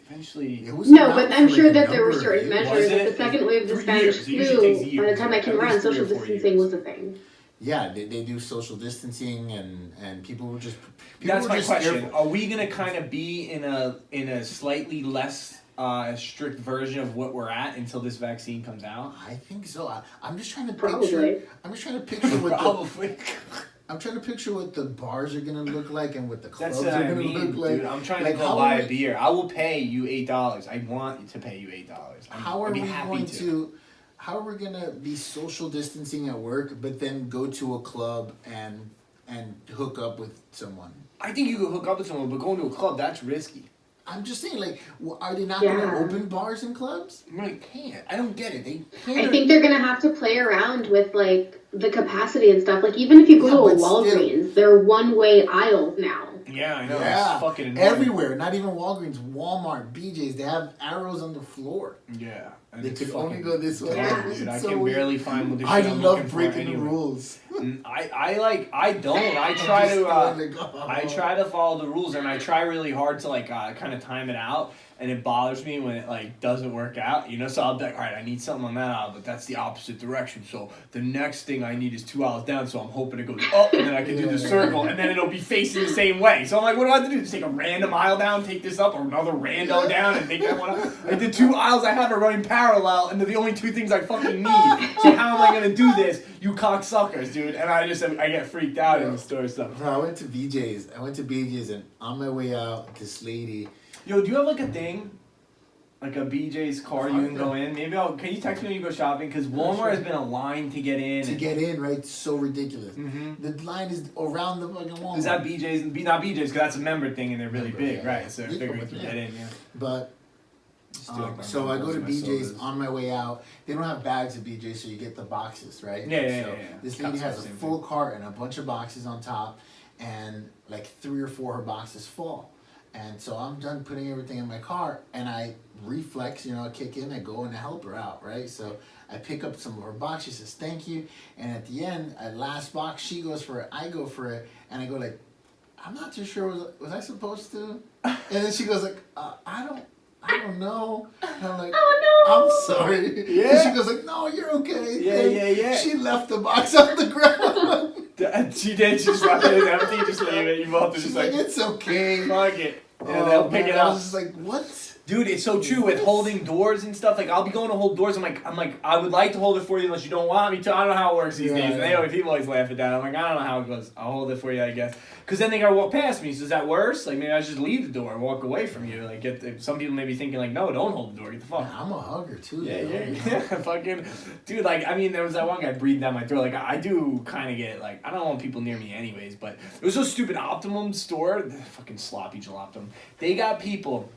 eventually. It was No, around but I'm for, sure like, a that there were number of certain years. measures. Was it? The second wave of the 3 Spanish years. It usually takes flu, years. by the time I can At run, least 3 or social 4 distancing years. was a thing. Yeah, they do social distancing, and people were just. That's my question. Careful. Are we gonna kind of be in a slightly less strict version of what we're at until this vaccine comes out? I think so. I'm just trying to Probably. picture. I'm just trying to picture what the. Probably. I'm trying to picture what the bars are gonna look like and what the clubs That's what are I gonna mean, look like. dude. I'm trying Like, to go how buy are a we- beer. I will pay you $8. I want to pay you $8. How are I'd be we happy going to? How are we gonna be social distancing at work, but then go to a club and hook up with someone? I think you could hook up with someone, but going to a club, that's risky. I'm just saying, like, are they not Yeah. gonna open bars and clubs? I really can't. I don't get it. They can't. I think they're gonna have to play around with like the capacity and stuff. Like even if you go to a but still. Walgreens, they're one-way aisles now. Yeah, I know. Yeah, It's fucking annoying. everywhere. Not even Walgreens, Walmart, BJ's. They have arrows on the floor. Yeah. And They it's could only fucking go this way. Yeah. Dude, I So can weird. barely find what the shit I I'm love looking for breaking the anyway. rules. I don't. I try Just to. going go. I try to follow the rules, and I try really hard to like kind of time it out. And it bothers me when it like doesn't work out, you know. So I'll be like, all right, I need something on that aisle, but that's the opposite direction. So the next thing I need is 2 aisles down. So I'm hoping it goes up, and then I can do the circle, and then it'll be facing the same way. So I'm like, what do I have to do? Just take a random aisle down, take this up, or another rando down, and take that one up. Like the 2 aisles I have are running parallel, and they're the only 2 things I fucking need. So how am I gonna do this, you cocksuckers, dude? And I get freaked out in the store stuff. Bro, I went to BJ's, and on my way out, this lady. Yo, do you have like a thing? like a BJ's card you can go in. Maybe can you text me when you go shopping? Because Walmart has been a line to get in. To get in, right? It's so ridiculous. Mm-hmm. The line is around the fucking Walmart. Is that BJ's? Not BJ's, because that's a member thing and they're really big, yeah. right? So I figure we can get in, yeah. But Just do like my so I go to Mentos and my BJ's sodas. on my way out. They don't have bags at BJ's, so you get the boxes, right? Yeah. This Cups lady are has the a same full cart and a bunch of boxes on top, and like 3 or 4 of her boxes full. And so I'm done putting everything in my cart, and I reflex, I kick in, I go and I help her out, right? So I pick up some of her box. She says thank you, and at the end, at last box, she goes for it, I go for it, and I go like, I'm not too sure. Was I supposed to? And then she goes like, I don't know. And I'm like, Oh I'm sorry. Yeah. And she goes like, no, you're okay. Yeah. She left the box on the ground. She did. She just left it empty. Just leave it. You both are She's just like, like, it's okay. fuck it. And Oh, they'll pick man, it I up. was just like, what? Dude, it's so true with holding doors and stuff. Like, I'll be going to hold doors. I'm like, I would like to hold it for you unless you don't want me to. I don't know how it works these days. And people always laugh at that. I'm like, I don't know how it goes. I'll hold it for you, I guess. Because then they gotta walk past me. So is that worse? Like, maybe I should just leave the door and walk away from you. Like, some people may be thinking like, no, don't hold the door. Get the fuck. I'm a hugger too. Yeah. Fucking, dude. Like, I mean, there was that one guy breathing down my throat. Like, I do kind of get like, I don't want people near me anyways. But it was so stupid. Optimum store, fucking sloppy Optimum. They got people.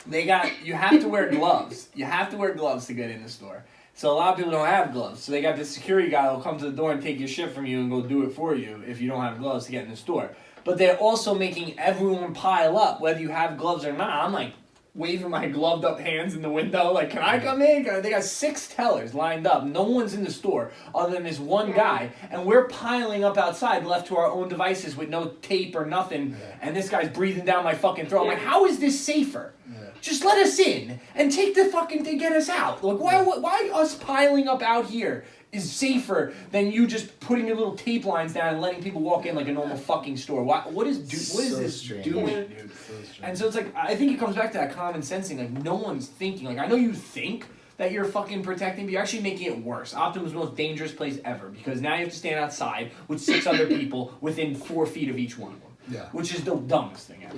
You have to wear gloves. You have to wear gloves to get in the store. So a lot of people don't have gloves. So they got this security guy who'll come to the door and take your shit from you and go do it for you if you don't have gloves to get in the store. But they're also making everyone pile up, whether you have gloves or not. I'm like waving my gloved up hands in the window, like, can I come in? They got 6 tellers lined up. No one's in the store other than this one guy. And we're piling up outside, left to our own devices with no tape or nothing. Yeah. And this guy's breathing down my fucking throat. I'm like, how is this safer? Yeah. Just let us in and take the fucking to get us out. Like, why us piling up out here is safer than you just putting your little tape lines down and letting people walk in like a normal fucking store? What is this strange. doing, Yeah. dude? So strange. And so it's like, I think it comes back to that common sensing. Like, no one's thinking. Like, I know you think that you're fucking protecting, but you're actually making it worse. Optimum's the most dangerous place ever because now you have to stand outside with 6 other people within 4 feet of each one of them. Yeah. Which is the dumbest thing ever,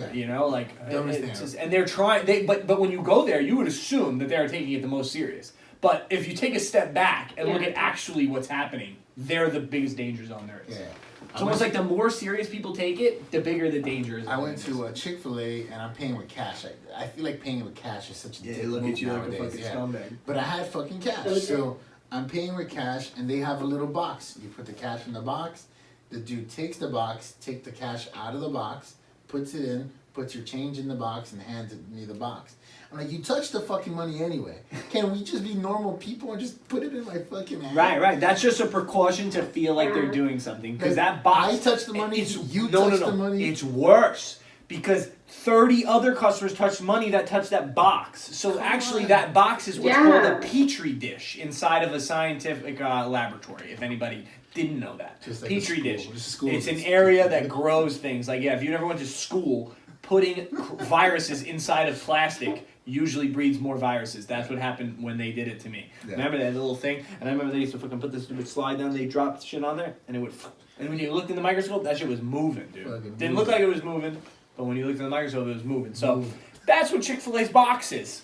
Like, Dumbest it's thing just, and they're trying. But when you go there, you would assume that they're taking it the most serious. But if you take a step back and look at actually what's happening, they're the biggest danger zone there is. Yeah. It's almost like the more serious people take it, the bigger the danger is. I went to a Chick-fil-A and I'm paying with cash. I feel like paying with cash is such a dick move nowadays. scumbag. But I had fucking cash, so I'm paying with cash, and they have a little box. You put the cash in the box. The dude takes the box, take the cash out of the box, puts it in, puts your change in the box, and hands me the box. I'm like, you touched the fucking money anyway. Can we just be normal people and just put it in my fucking hand? Right. That's just a precaution to feel like they're doing something. Because that box... I touched the money, you no, touched the money. It's worse. Because 30 other customers touched money that touched that box. So actually that box is what's called a petri dish inside of a scientific laboratory, if anybody didn't know that. Just like petri a dish. school. It's an area that grows things. Like, if you never went to school, putting viruses inside of plastic usually breeds more viruses. That's what happened when they did it to me. Yeah. Remember that little thing? And I remember they used to fucking put this stupid slide down, they dropped shit on there, and it would... And when you looked in the microscope, that shit was moving, dude. Didn't look like it was moving, but when you looked in the microscope, it was moving. So, that's what Chick-fil-A's box is.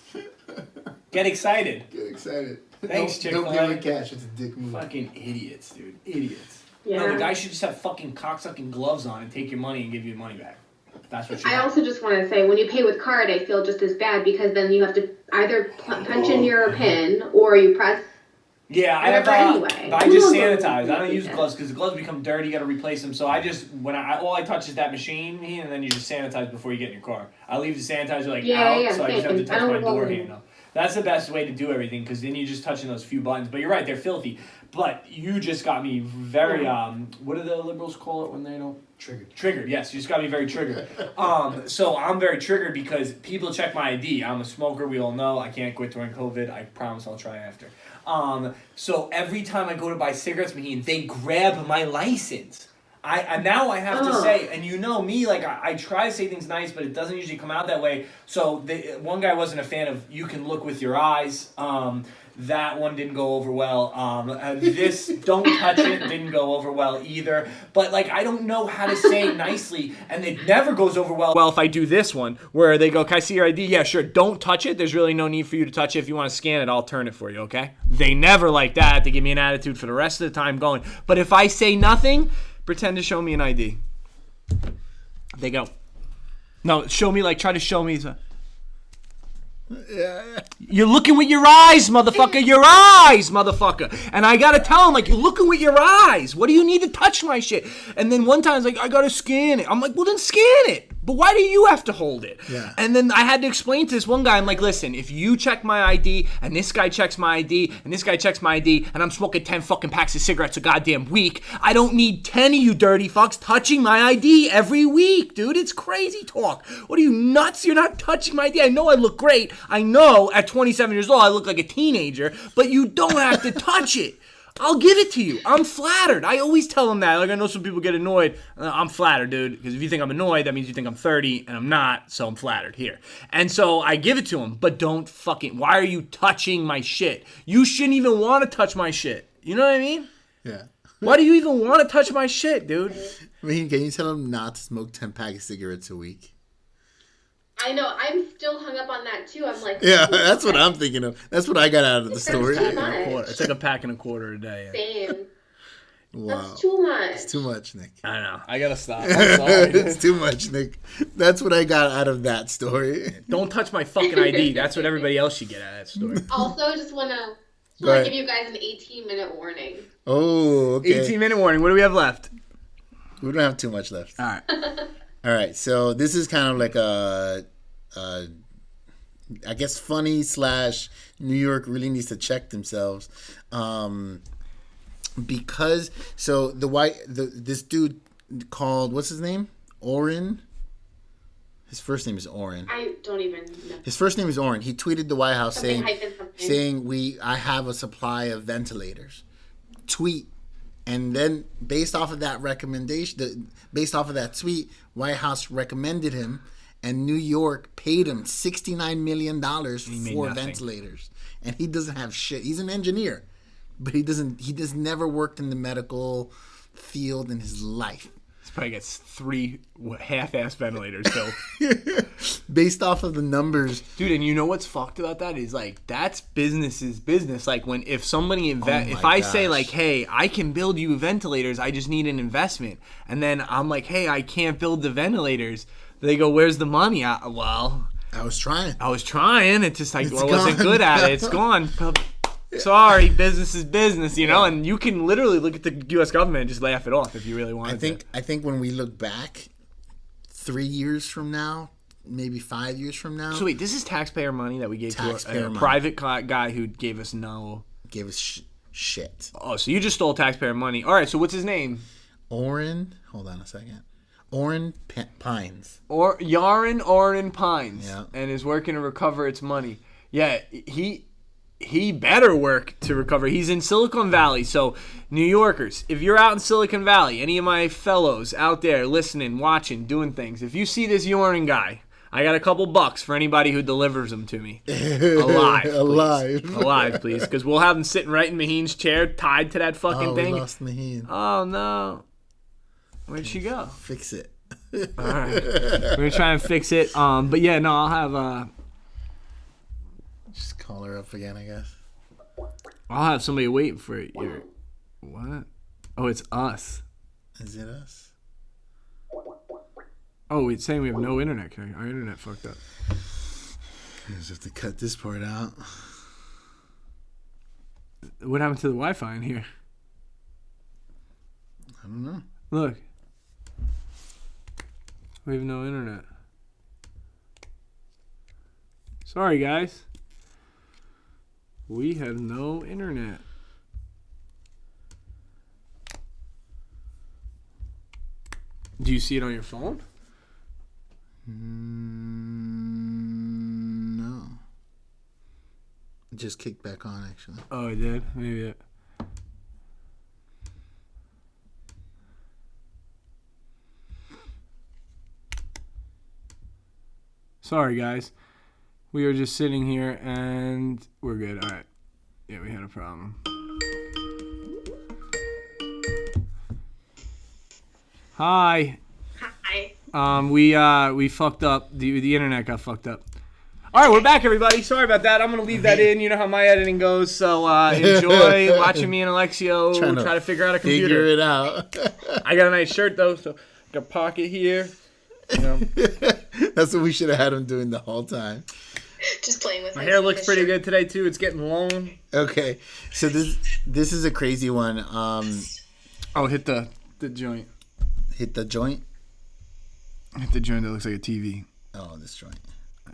Get excited. Get excited. Thanks, Chick-fil-A. Don't pay with cash. It's a dick move. Fucking idiots, dude. Idiots. Yeah. No, the guy should just have fucking cocksucking gloves on and take your money and give you your money back. That's what should I happen. also just want to say, when you pay with card, I feel just as bad because then you have to either punch in your PIN or you press. Yeah, I have. Anyway. But I just sanitize. I don't use gloves because the gloves become dirty. You got to replace them. So I just all I touch is that machine, and then you just sanitize before you get in your car. I leave the sanitizer out, so I just have to touch my door handle. That's the best way to do everything because then you're just touching those few buttons. But you're right, they're filthy. But you just got me very what do the liberals call it when they don't? Triggered, yes. You just got me very triggered. So I'm very triggered because people check my ID. I'm a smoker. We all know I can't quit during COVID. I promise I'll try after. So every time I go to buy cigarettes, Maheen, they grab my license. Now I have to say, and you know me, like I try to say things nice, but it doesn't usually come out that way. So one guy wasn't a fan of you can look with your eyes. That one didn't go over well. This don't touch it didn't go over well either. But like I don't know how to say it nicely, and it never goes over well. Well, if I do this one where they go, "Can I see your ID?" Yeah, sure. Don't touch it. There's really no need for you to touch it. If you want to scan it, I'll turn it for you. Okay? They never like that. They give me an attitude for the rest of the time going. But if I say nothing, pretend to show me an ID. They go, no, show me like try to show me. You're looking with your eyes, motherfucker. Your eyes, motherfucker. And I gotta tell him, like, you're looking with your eyes. What do you need to touch my shit? And then one time, it's like, I gotta scan it. I'm like, well, then scan it. But why do you have to hold it? Yeah. And then I had to explain to this one guy, I'm like, listen, if you check my ID, and this guy checks my ID, and this guy checks my ID, and I'm smoking 10 fucking packs of cigarettes a goddamn week, I don't need 10 of you dirty fucks touching my ID every week, dude. It's crazy talk. What are you, nuts? You're not touching my ID. I know I look great. I know at 27 years old I look like a teenager, but you don't have to touch it. I'll give it to you. I'm flattered. I always tell them that. Like, I know some people get annoyed. I'm flattered, dude, because if you think I'm annoyed, that means you think I'm 30, and I'm not, so I'm flattered here. And so I give it to them, but don't fucking, why are you touching my shit? You shouldn't even want to touch my shit. You know what I mean? Yeah. Why do you even want to touch my shit, dude? I mean, can you tell them not to smoke 10 packs of cigarettes a week? I know. I'm still hung up on that too. I'm like, Yeah, that's what I'm thinking of. That's what I got out of the story. Too much. It's like a pack and a quarter a day. Same. Wow. That's too much. It's too much, Nick. I know. I gotta stop. I'm sorry. It's too much, Nick. That's what I got out of that story. Don't touch my fucking ID. That's what everybody else should get out of that story. Also, just want to give you guys an 18-minute warning. Oh, okay. 18-minute warning. What do we have left? We don't have too much left. All right. All right. So this is kind of like I guess funny / New York really needs to check themselves, because so this dude called, what's his name? Oren. His first name is Oren. I don't even know. His first name is Oren. He tweeted the White House Something saying I have a supply of ventilators. Tweet. And then based off of that recommendation, based off of that tweet, White House recommended him, and New York paid him $69 million for ventilators. And he doesn't have shit. He's an engineer, but he just never worked in the medical field in his life. He probably gets 3 half-ass ventilators built. Based off of the numbers. Dude, and you know what's fucked about that is, like, that's business is business. Like, if somebody if I say, like, hey, I can build you ventilators, I just need an investment. And then I'm like, hey, I can't build the ventilators. They go, where's the money? I was trying. It's just like, I wasn't good at it. It's gone. Sorry, business is business, you know? And you can literally look at the U.S. government and just laugh it off if you really want to. I think when we look back 3 years from now, maybe 5 years from now. So wait, this is taxpayer money that we gave to a private guy who gave us shit. Oh, so you just stole taxpayer money. All right, so what's his name? Oren. Hold on a second. Oren Pines. Or Yaren Oren Pines. Yeah. And is working to recover its money. Yeah, he better work to recover. He's in Silicon Valley. So, New Yorkers, if you're out in Silicon Valley, any of my fellows out there listening, watching, doing things, if you see this Yoren guy, I got a couple bucks for anybody who delivers them to me. Alive, please. Because we'll have him sitting right in Maheen's chair, tied to that fucking thing. We lost Maheen. Oh, no. Where'd she go? Fix it. All right. We're going to try and fix it. But yeah, no, I'll have... Just call her up again, I guess. I'll have somebody waiting for it. What? Oh, it's us. Is it us? Oh, it's saying we have no internet connection. Our internet fucked up. I just have to cut this part out. What happened to the Wi-Fi in here? I don't know. Look. We have no internet. Sorry, guys. We have no internet. Do you see it on your phone? No. It just kicked back on, actually. Oh, it did? Maybe it. Sorry, guys. We are just sitting here and we're good. All right. Yeah, we had a problem. Hi. Hi. We fucked up. The internet got fucked up. All right, we're back, everybody. Sorry about that. I'm gonna leave that in. You know how my editing goes. So enjoy watching me and Alexio try to figure out a computer. Figure it out. I got a nice shirt though, so got a pocket here. You know. That's what we should have had him doing the whole time. Just playing with My hair looks pretty good today too. It's getting long. Okay, so this is a crazy one. Oh, hit the joint. Hit the joint. Hit the joint that looks like a TV. Oh, this joint.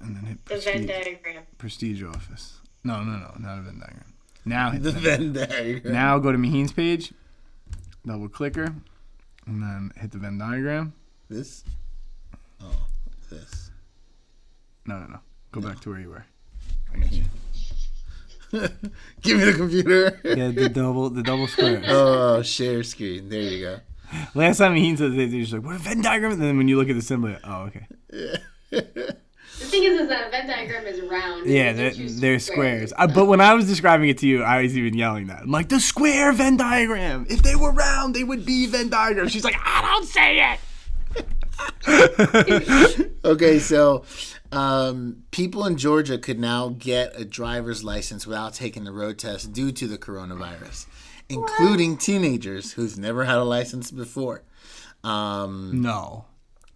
And then hit the Venn diagram. Prestige office. No, not a Venn diagram. Now hit The Venn diagram. Now go to Maheen's page. Double clicker, and then hit the Venn diagram. This. Oh, this. No. Go back to where you were. Give me the computer. Yeah, the double square. Oh, share screen. There you go. Last time Maheen said they're just like, what a Venn diagram? And then when you look at the symbol, you're like, oh, okay. The thing is that a Venn diagram is round. Yeah, they're squares. But when I was describing it to you, I was even yelling that. I'm like, the square Venn diagram. If they were round, they would be Venn diagrams. She's like, I don't say it. Okay, so people in Georgia could now get a driver's license without taking the road test due to the coronavirus, including teenagers who's never had a license before. No.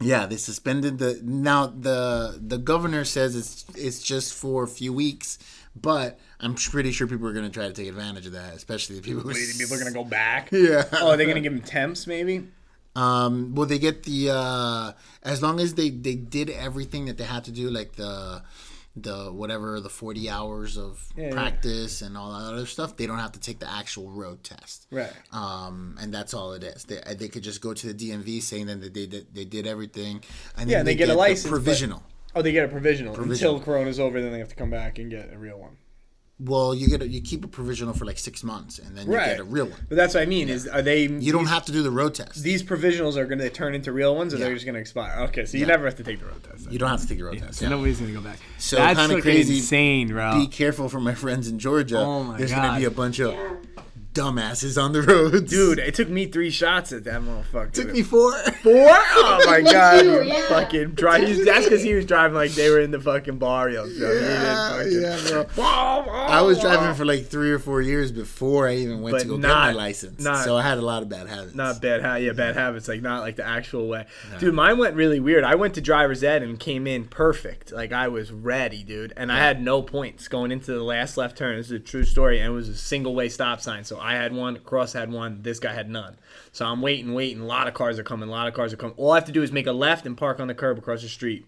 Yeah, they suspended the governor says it's just for a few weeks, but I'm pretty sure people are going to try to take advantage of that, especially the people who People are going to go back? Yeah. Oh, are they going to give them temps maybe? Well, they get the as long as they did everything that they had to do, like the 40 hours of practice and all that other stuff, they don't have to take the actual road test. Right. And that's all it is. They could just go to the DMV saying that they did everything, and then they get a license, provisional. They get a provisional. Until Corona's over, then they have to come back and get a real one. Well, you keep a provisional for like 6 months, and then you get a real one. But that's what I mean. Is are they? You don't have to do the road test. These provisionals are going to turn into real ones, or they're just going to expire. Okay, so you never have to take the road test. Then. You don't have to take the road test. So nobody's going to go back. So that's kind of crazy. Insane, bro. Be careful for my friends in Georgia. Oh my There's God. going to be a bunch of dumbasses on the roads. Dude, it took me 3 shots at that motherfucker. Took me 4. 4? Oh my God! too, You yeah. fucking drive. That's because he was driving like they were in the fucking barrios. Yeah, bro. I was driving for like 3 or 4 years before I even went to go get my license. So I had a lot of bad habits. Not bad bad habits, like not like the actual way. No. Dude, mine went really weird. I went to driver's ed and came in perfect. Like I was ready, dude. And I had no points going into the last left turn. This is a true story. And it was a single way stop sign. So I had one, Cross had one, this guy had none. So I'm waiting. A lot of cars are coming. All I have to do is make a left and park on the curb across the street.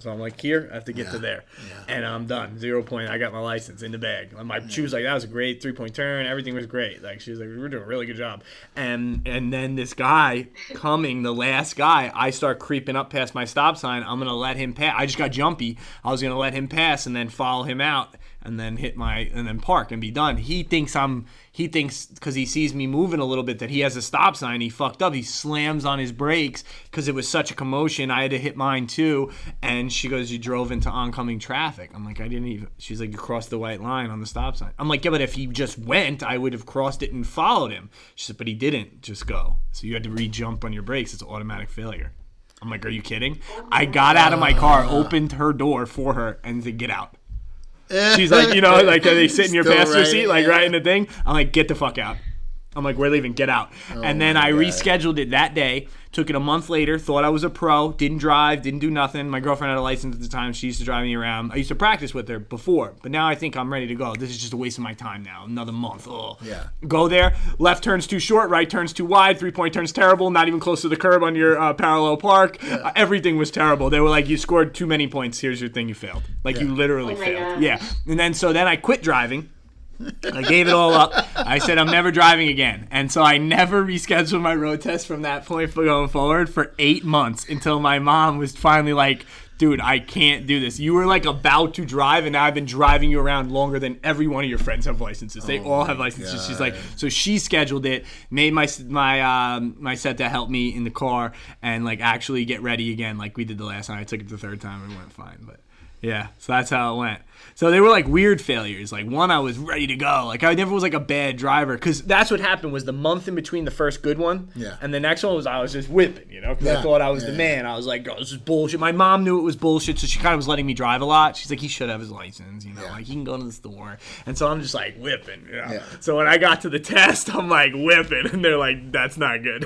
So I'm like, here, I have to get to there. Yeah. And I'm done. 0 point. I got my license in the bag. She was like, that was a great 3-point turn. Everything was great. Like, she was like, we were doing a really good job. And then this guy coming, the last guy, I start creeping up past my stop sign. I'm going to let him pass. I just got jumpy. I was going to let him pass and then follow him out and then and then park and be done. He thinks because he sees me moving a little bit that he has a stop sign. He fucked up. He slams on his brakes because it was such a commotion. I had to hit mine too. And she goes, you drove into oncoming traffic. I'm like, I didn't even. She's like, you crossed the white line on the stop sign. I'm like, yeah, but if he just went, I would have crossed it and followed him. She said, but he didn't just go. So you had to re-jump on your brakes. It's automatic failure. I'm like, are you kidding? I got out of my car, opened her door for her, and said, get out. She's like, like they sit in your passenger seat, like right in the thing. I'm like, get the fuck out. I'm like, we're leaving, get out. And then I rescheduled it that day. Took it a month later, thought I was a pro, didn't drive, didn't do nothing. My girlfriend had a license at the time. She used to drive me around. I used to practice with her before, but now I think I'm ready to go. This is just a waste of my time now. Another month. Oh. Yeah. Go there. Left turn's too short, right turn's too wide, 3-point turn's terrible, not even close to the curb on your parallel park. Yeah. Everything was terrible. They were like, you scored too many points. Here's your thing, you failed. Like you literally failed. God. Yeah. And then I quit driving. I gave it all up. I said, I'm never driving again. And so I never rescheduled my road test from that point going forward for 8 months until my mom was finally like, dude, I can't do this. You were like about to drive, and now I've been driving you around longer than every one of your friends have licenses. They all have licenses. God. She's like, so she scheduled it, made my set to help me in the car and like actually get ready again like we did the last time. I took it the third time and it went fine. But Yeah, so that's how it went. So they were like weird failures. Like one, I was ready to go. Like I never was like a bad driver because that's what happened was the month in between the first good one. Yeah. And the next one was I was just whipping, because I thought I was the man. I was like, oh, this is bullshit. My mom knew it was bullshit, so she kind of was letting me drive a lot. She's like, he should have his license, like he can go to the store. And so I'm just like whipping, Yeah. So when I got to the test, I'm like whipping, and they're like, that's not good.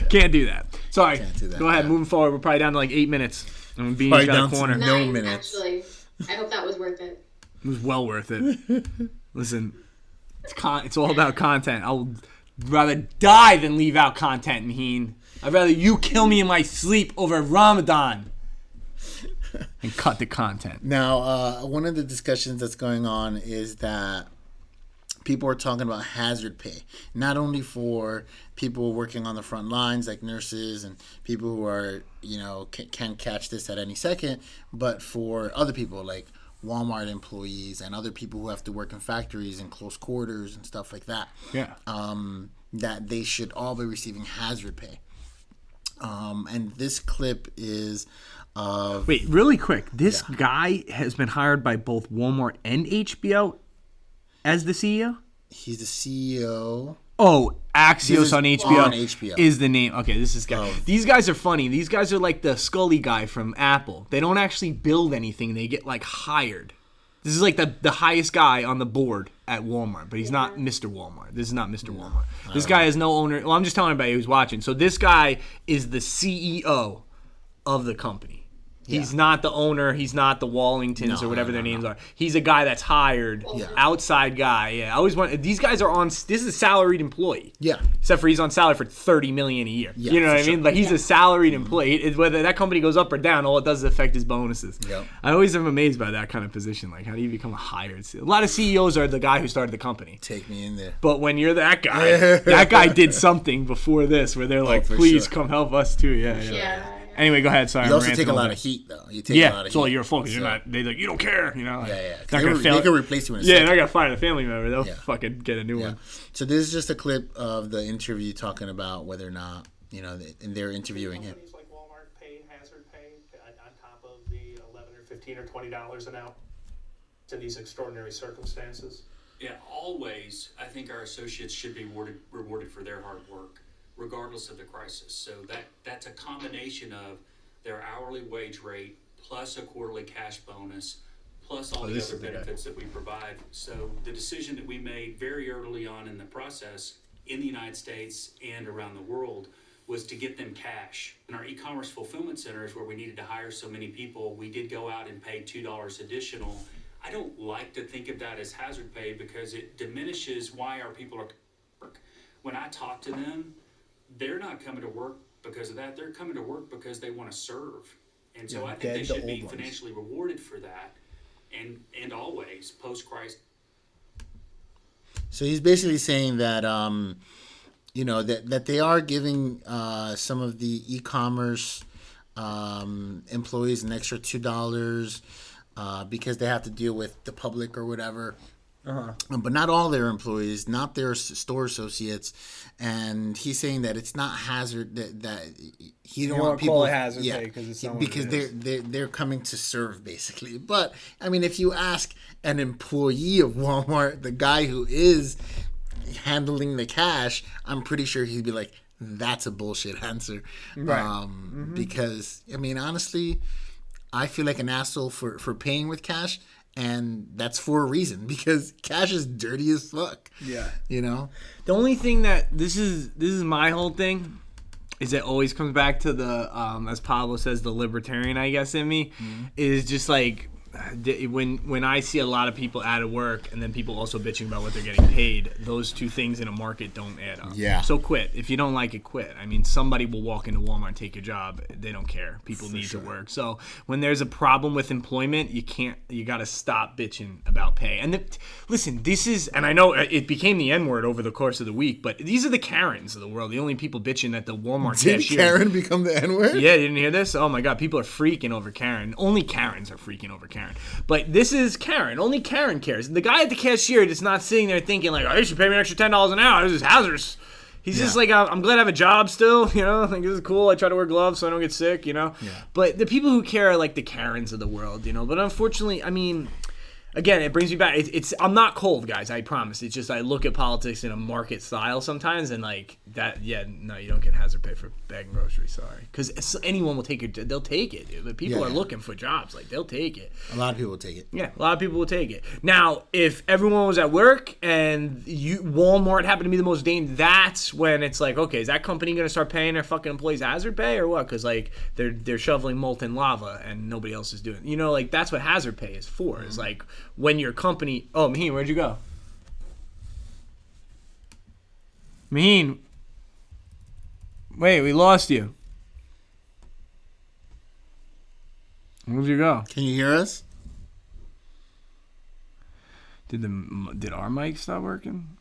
Can't do that. Sorry. Can't do that, Go ahead, moving forward. We're probably down to like 8 minutes. And being Probably got down a to corner. no Nice, minutes. actually. I hope that was worth it. It was well worth it. Listen, it's all about content. I would rather die than leave out content, Maheen. I'd rather you kill me in my sleep over Ramadan and cut the content. Now, one of the discussions that's going on is that people are talking about hazard pay, not only for people working on the front lines like nurses and people who are, can catch this at any second, but for other people like Walmart employees and other people who have to work in factories in close quarters and stuff like that. Yeah. That they should all be receiving hazard pay. And this clip is of... Wait, really quick. This guy has been hired by both Walmart and HBO as the CEO? He's the CEO... Oh, Axios on HBO, on HBO is the name. Okay, this is guy. These guys are funny. These guys are like the Scully guy from Apple. They don't actually build anything. They get like hired. This is like the highest guy on the board at Walmart, but he's not Mr. Walmart. This is not Mr. Walmart. This guy has no owner. Well, I'm just telling everybody who's watching. So this guy is the CEO of the company. He's not the owner. He's not the Wallingtons or whatever their names are. He's a guy that's hired, outside guy. Yeah, I always want. These guys are on. This is a salaried employee. Yeah. Except for he's on salary for $30 million a year. Yeah, you know what I sure. mean? Like he's a salaried employee. Whether that company goes up or down, all it does is affect his bonuses. Yep. I always am amazed by that kind of position. Like, how do you become a hired CEO? A lot of CEOs are the guy who started the company. Take me in there. But when you're that guy, that guy did something before this where they're like, please come help us too. Yeah. Anyway, go ahead. Sorry, You I'm also ranting take a lot bit. of heat, though. You take a lot of it's all heat. your fault because you're not. They like you don't care, Like, Yeah. Not gonna They can replace you in a Yeah, second. they're gonna fire the family member. They'll fucking get a new one. So this is just a clip of the interview talking about whether or not, and they're interviewing him. Companies like Walmart pay hazard pay on top of the $11 or $15 or $20 an hour in these extraordinary circumstances. Yeah, always, I think our associates should be rewarded for their hard work, regardless of the crisis. So that's a combination of their hourly wage rate plus a quarterly cash bonus plus all the other benefits that we provide. So the decision that we made very early on in the process in the United States and around the world was to get them cash. In our e-commerce fulfillment centers where we needed to hire so many people, we did go out and pay $2 additional. I don't like to think of that as hazard pay because it diminishes why our people are work. When I talk to them, they're not coming to work because of that. They're coming to work because they want to serve. And so I think they should be financially rewarded for that. And always post-Christ. So he's basically saying that, that they are giving some of the e-commerce employees an extra $2 because they have to deal with the public or whatever. But not all their employees, not their store associates, and he's saying that it's not hazard that he don't want people call it hazard pay because it's not because they're coming to serve basically. But I mean, if you ask an employee of Walmart, the guy who is handling the cash, I'm pretty sure he'd be like, "That's a bullshit answer," Right. Because I mean, honestly, I feel like an asshole for paying with cash. And that's for a reason because cash is dirty as fuck. Yeah. The only thing that this is my whole thing is it always comes back to the as Pablo says, the libertarian I guess in me is just like when I see a lot of people out of work and then people also bitching about what they're getting paid, those two things in a market don't add up. Yeah. So quit. If you don't like it, quit. I mean, somebody will walk into Walmart and take your job. They don't care. People need to work. So when there's a problem with employment, you got to stop bitching about pay. And listen, this is, and I know it became the N-word over the course of the week, but these are the Karens of the world. The only people bitching at the Walmart Did cashier. Karen become the N-word? Yeah, you didn't hear this? Oh my God, people are freaking over Karen. Only Karens are freaking over Karen. But this is Karen. Only Karen cares. The guy at the cashier is not sitting there thinking like, oh, they should pay me an extra $10 an hour. This is hazardous. He's just like, I'm glad I have a job still, you know? Like, this is cool. I try to wear gloves so I don't get sick, you know? Yeah. But the people who care are like the Karens of the world, you know? But unfortunately, I mean, again, it brings me back. I'm not cold, guys. I promise. It's just I look at politics in a market style sometimes, and like that. Yeah, no, you don't get hazard pay for bagging groceries. Sorry, because anyone will take it. They'll take it, dude. But people are looking for jobs. Like they'll take it. A lot of people will take it. Yeah, a lot of people will take it. Now, if everyone was at work and Walmart happened to be the most dangerous, that's when it's like, okay, is that company going to start paying their fucking employees hazard pay or what? Because like they're shoveling molten lava and nobody else is doing it. You know, like that's what hazard pay is for. Mm-hmm. Is like when your company. Oh, Maheen, where'd you go? Maheen. Wait, we lost you. Where'd you go? Can you hear us? Did our mic stop working?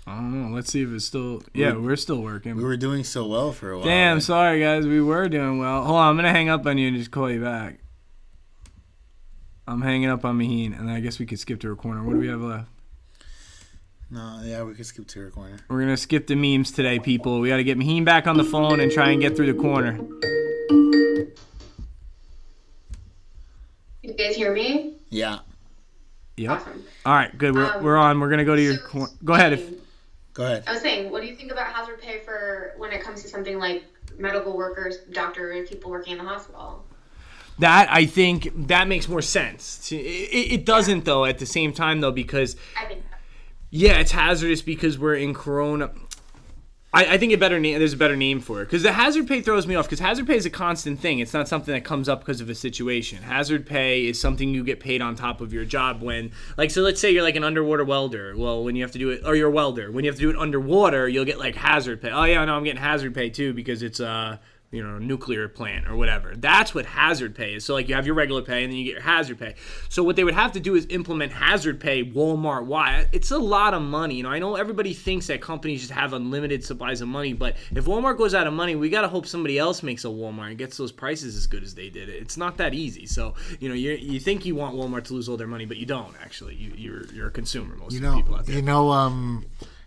I don't know. Let's see if it's still. Yeah, we're still working. We were doing so well for a while. Damn, right? sorry guys, we were doing well. Hold on, I'm gonna hang up on you and just call you back. I'm hanging up on Maheen, and I guess we could skip to her corner. What do we have left? No, yeah, we could skip to her corner. We're gonna skip the memes today, people. We got to get Maheen back on the phone and try and get through the corner. You guys hear me? Yeah. Yep. Awesome. All right, good. We're on. We're gonna go to your corner. Go ahead. Go ahead. I was saying, what do you think about hazard pay for when it comes to something like medical workers, doctors, people working in the hospital? That, I think, that makes more sense. It doesn't, though, at the same time, though, because... I think so. Yeah, it's hazardous because we're in Corona. I think there's a better name for it. Because the hazard pay throws me off, because hazard pay is a constant thing. It's not something that comes up because of a situation. Hazard pay is something you get paid on top of your job when... Like, so let's say you're like an underwater welder. Well, when you have to do it... Or you're a welder. When you have to do it underwater, you'll get, like, hazard pay. Oh, yeah, no, I'm getting hazard pay, too, because it's... you know, nuclear plant or whatever. That's what hazard pay is. So, like, you have your regular pay and then you get your hazard pay. So what they would have to do is implement hazard pay Walmart-wide. It's a lot of money. You know, I know everybody thinks that companies just have unlimited supplies of money, but if Walmart goes out of money, we got to hope somebody else makes a Walmart and gets those prices as good as they did. It's not that easy. So, you know, you think you want Walmart to lose all their money, but you don't, actually. You're a consumer, most of the people out there.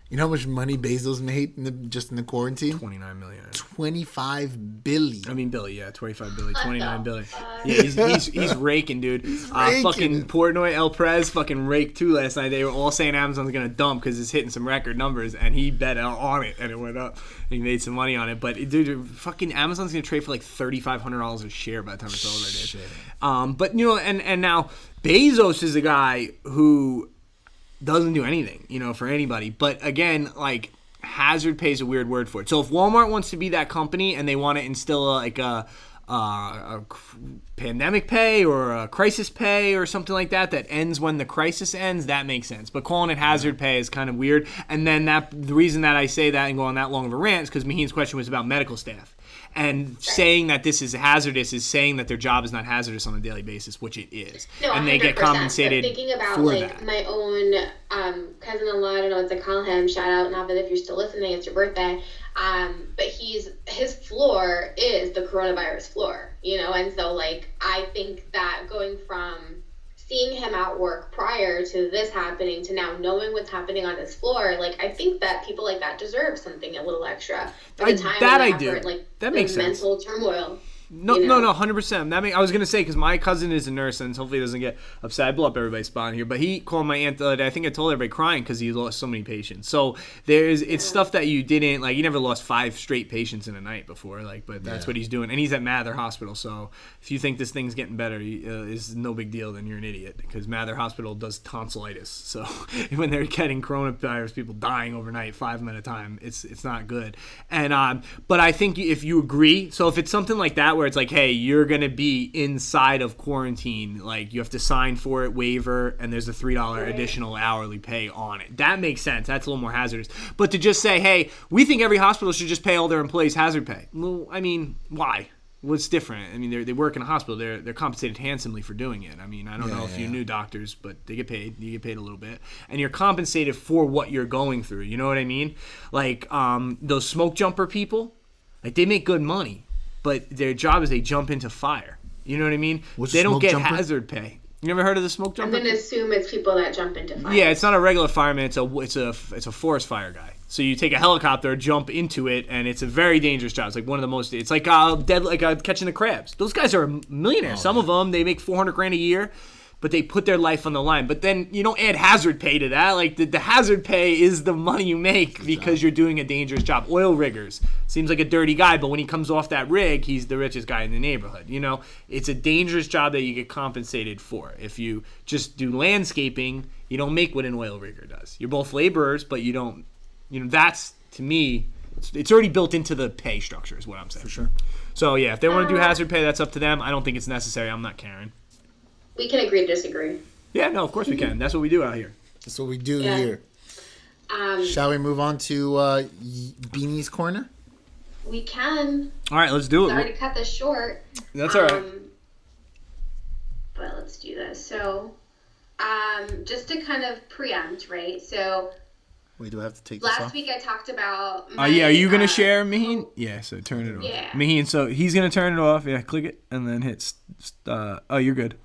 You know how much money Bezos made just in the quarantine? 29 million. 25 billion. I mean, Billy, yeah, 25 billion, 29 billion. Yeah, he's raking, dude. Fucking Portnoy, El Prez fucking raked too last night. They were all saying Amazon's gonna dump because it's hitting some record numbers, and he bet on it, and it went up. And he made some money on it. But dude, fucking Amazon's gonna trade for like $3,500 a share by the time it's over, dude. But you know, and now Bezos is a guy who doesn't do anything, you know, for anybody. But again, like, hazard pay is a weird word for it. So if Walmart wants to be that company and they want to instill a pandemic pay or a crisis pay or something like that ends when the crisis ends, that makes sense. But calling it hazard pay is kind of weird. And then the reason that I say that and go on that long of a rant is because Maheen's question was about medical staff. And saying that this is hazardous is saying that their job is not hazardous on a daily basis, which it is. No, and they get compensated. Thinking about for like that. my own cousin-in-law, I don't know what to call him. Shout out, Navid, if you're still listening, it's your birthday. But his floor is the coronavirus floor, you know, and so like I think that going from seeing him at work prior to this happening to now knowing what's happening on his floor, like I think that people like that deserve something a little extra for the time that and I do. effort, like That the makes sense. mental turmoil. No, you know? no, 100%. I was gonna say because my cousin is a nurse, and hopefully he doesn't get upset. I blow up everybody's spot here, but he called my aunt the other day. I think I told everybody crying because he lost so many patients. So it's stuff that you didn't like. You never lost 5 straight patients in a night before, like. But that's what he's doing, and he's at Mather Hospital. So if you think this thing's getting better, is no big deal. Then you're an idiot because Mather Hospital does tonsillitis. So when they're getting coronavirus, people dying overnight, 5 of them at a time, it's not good. And but I think if you agree, so if it's something like that where it's like, hey, you're going to be inside of quarantine, like you have to sign for it, waiver, and there's a $3 additional hourly pay on it. That makes sense. That's a little more hazardous. But to just say, hey, we think every hospital should just pay all their employees hazard pay. Well, I mean, why? What's different? I mean, they work in a hospital. They're compensated handsomely for doing it. I mean, I don't know if you knew doctors, but they get paid. You get paid a little bit. And you're compensated for what you're going through. You know what I mean? Like those smoke jumper people, like they make good money. But their job is they jump into fire. You know what I mean? They don't get hazard pay. You never heard of the smoke I'm jumper? gonna assume it's people that jump into fire. Yeah, it's not a regular fireman. It's a forest fire guy. So you take a helicopter, jump into it, and it's a very dangerous job. It's like one of the most. It's like catching the crabs. Those guys are millionaires. Some of them they make $400,000 a year, but they put their life on the line. But then you don't add hazard pay to that. Like the hazard pay is the money you make because you're doing a dangerous job. Oil riggers seems like a dirty guy, but when he comes off that rig, he's the richest guy in the neighborhood. You know, it's a dangerous job that you get compensated for. If you just do landscaping, you don't make what an oil rigger does. You're both laborers, but you don't. You know, that's to me, it's already built into the pay structure, is what I'm saying. For sure. So yeah, if they want to do hazard pay, that's up to them. I don't think it's necessary. I'm not caring. We can agree to disagree. Yeah, no, of course we can. That's what we do out here. That's what we do Yeah. here. Shall we move on to Beanie's Corner? We can. All right, let's do Sorry to it. cut this short. That's all right. But let's do this. So, just to kind of preempt, right? So, Wait, do I have to take this last off? week I talked about. Yeah, are you going to share, Maheen? Yeah, so turn it off. Yeah. Maheen, so he's going to turn it off. Yeah, click it and then hit. Oh, you're good.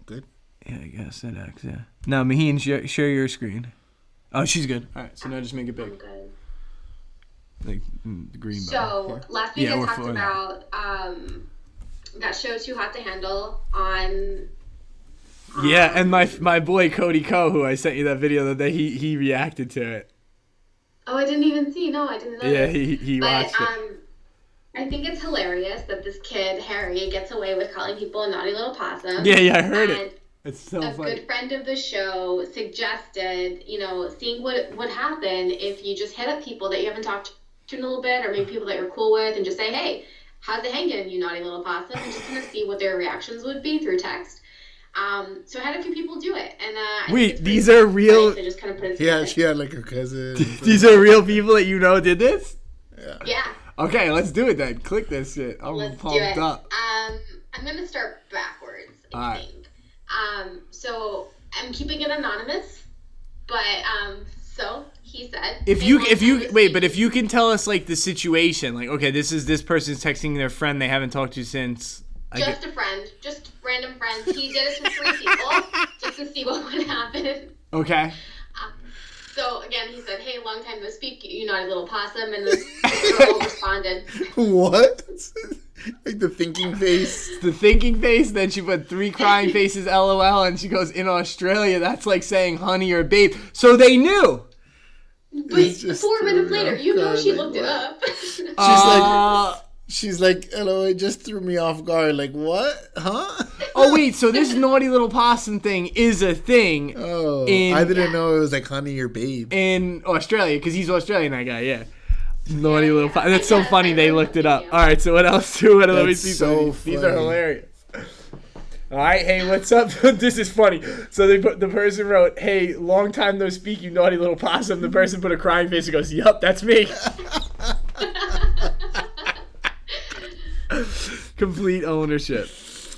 Good. Yeah, I guess that X, yeah. Now, Maheen, share your screen. Oh, she's good. All right, so now just make it I'm big. good. Like the green button. So last week Yeah, I we're talked fine. about that show Too Hot to Handle on. Yeah, and my boy Cody Ko, who I sent you that video that day, he reacted to it. Oh, I didn't even see. No, I didn't know. Yeah, this. he But watched it. I think it's hilarious that this kid Harry gets away with calling people a naughty little possum. Yeah, I heard and it. It's so a funny. good friend of the show suggested, seeing what would happen if you just hit up people that you haven't talked to in a little bit, or maybe people that you're cool with, and just say, hey, how's it hanging, you naughty little possum, and just kind of see what their reactions would be through text. So I had a few people do it, and I think it's these pretty are real. nice to just kind of put it Yeah, together. she had like her cousin. These are real people that you know did this? Yeah, Okay, let's do it then. Click this shit. I'm let's do pumped it. up. I'm gonna start backwards, I Alright. think. So I'm keeping it anonymous, but so he said. If "Hey, you long if time you no wait, speak." but if you can tell us like the situation, like okay, this person's texting their friend they haven't talked to since. Just a friend, just random friends. He did it to 3 people just to see what would happen. Okay. So again, he said, "Hey, long time no speak, you naughty little possum," and the girl responded. What? Like the thinking face. The thinking face, then she put 3 crying faces LOL, and she goes, in Australia, that's like saying honey or babe. So they knew. But It's just 4 minutes a later, rough you know guy, she like, looked it what? up. She's like, hello, it just threw me off guard. Like, what? Huh? Oh wait, so this naughty little possum thing is a thing Oh, In- I didn't know it was like honey or babe. in Australia, because he's Australian, that guy, yeah. Naughty little yeah. possum. That's so Yeah, funny I they heard looked the it up. video. Alright, so what else? Let me That's see so some of these. These are funny. hilarious. Alright, hey, what's up? This is funny. So the person wrote, hey, long time no speak, you naughty little possum. The person put a crying face and goes, yup, that's me. Complete ownership.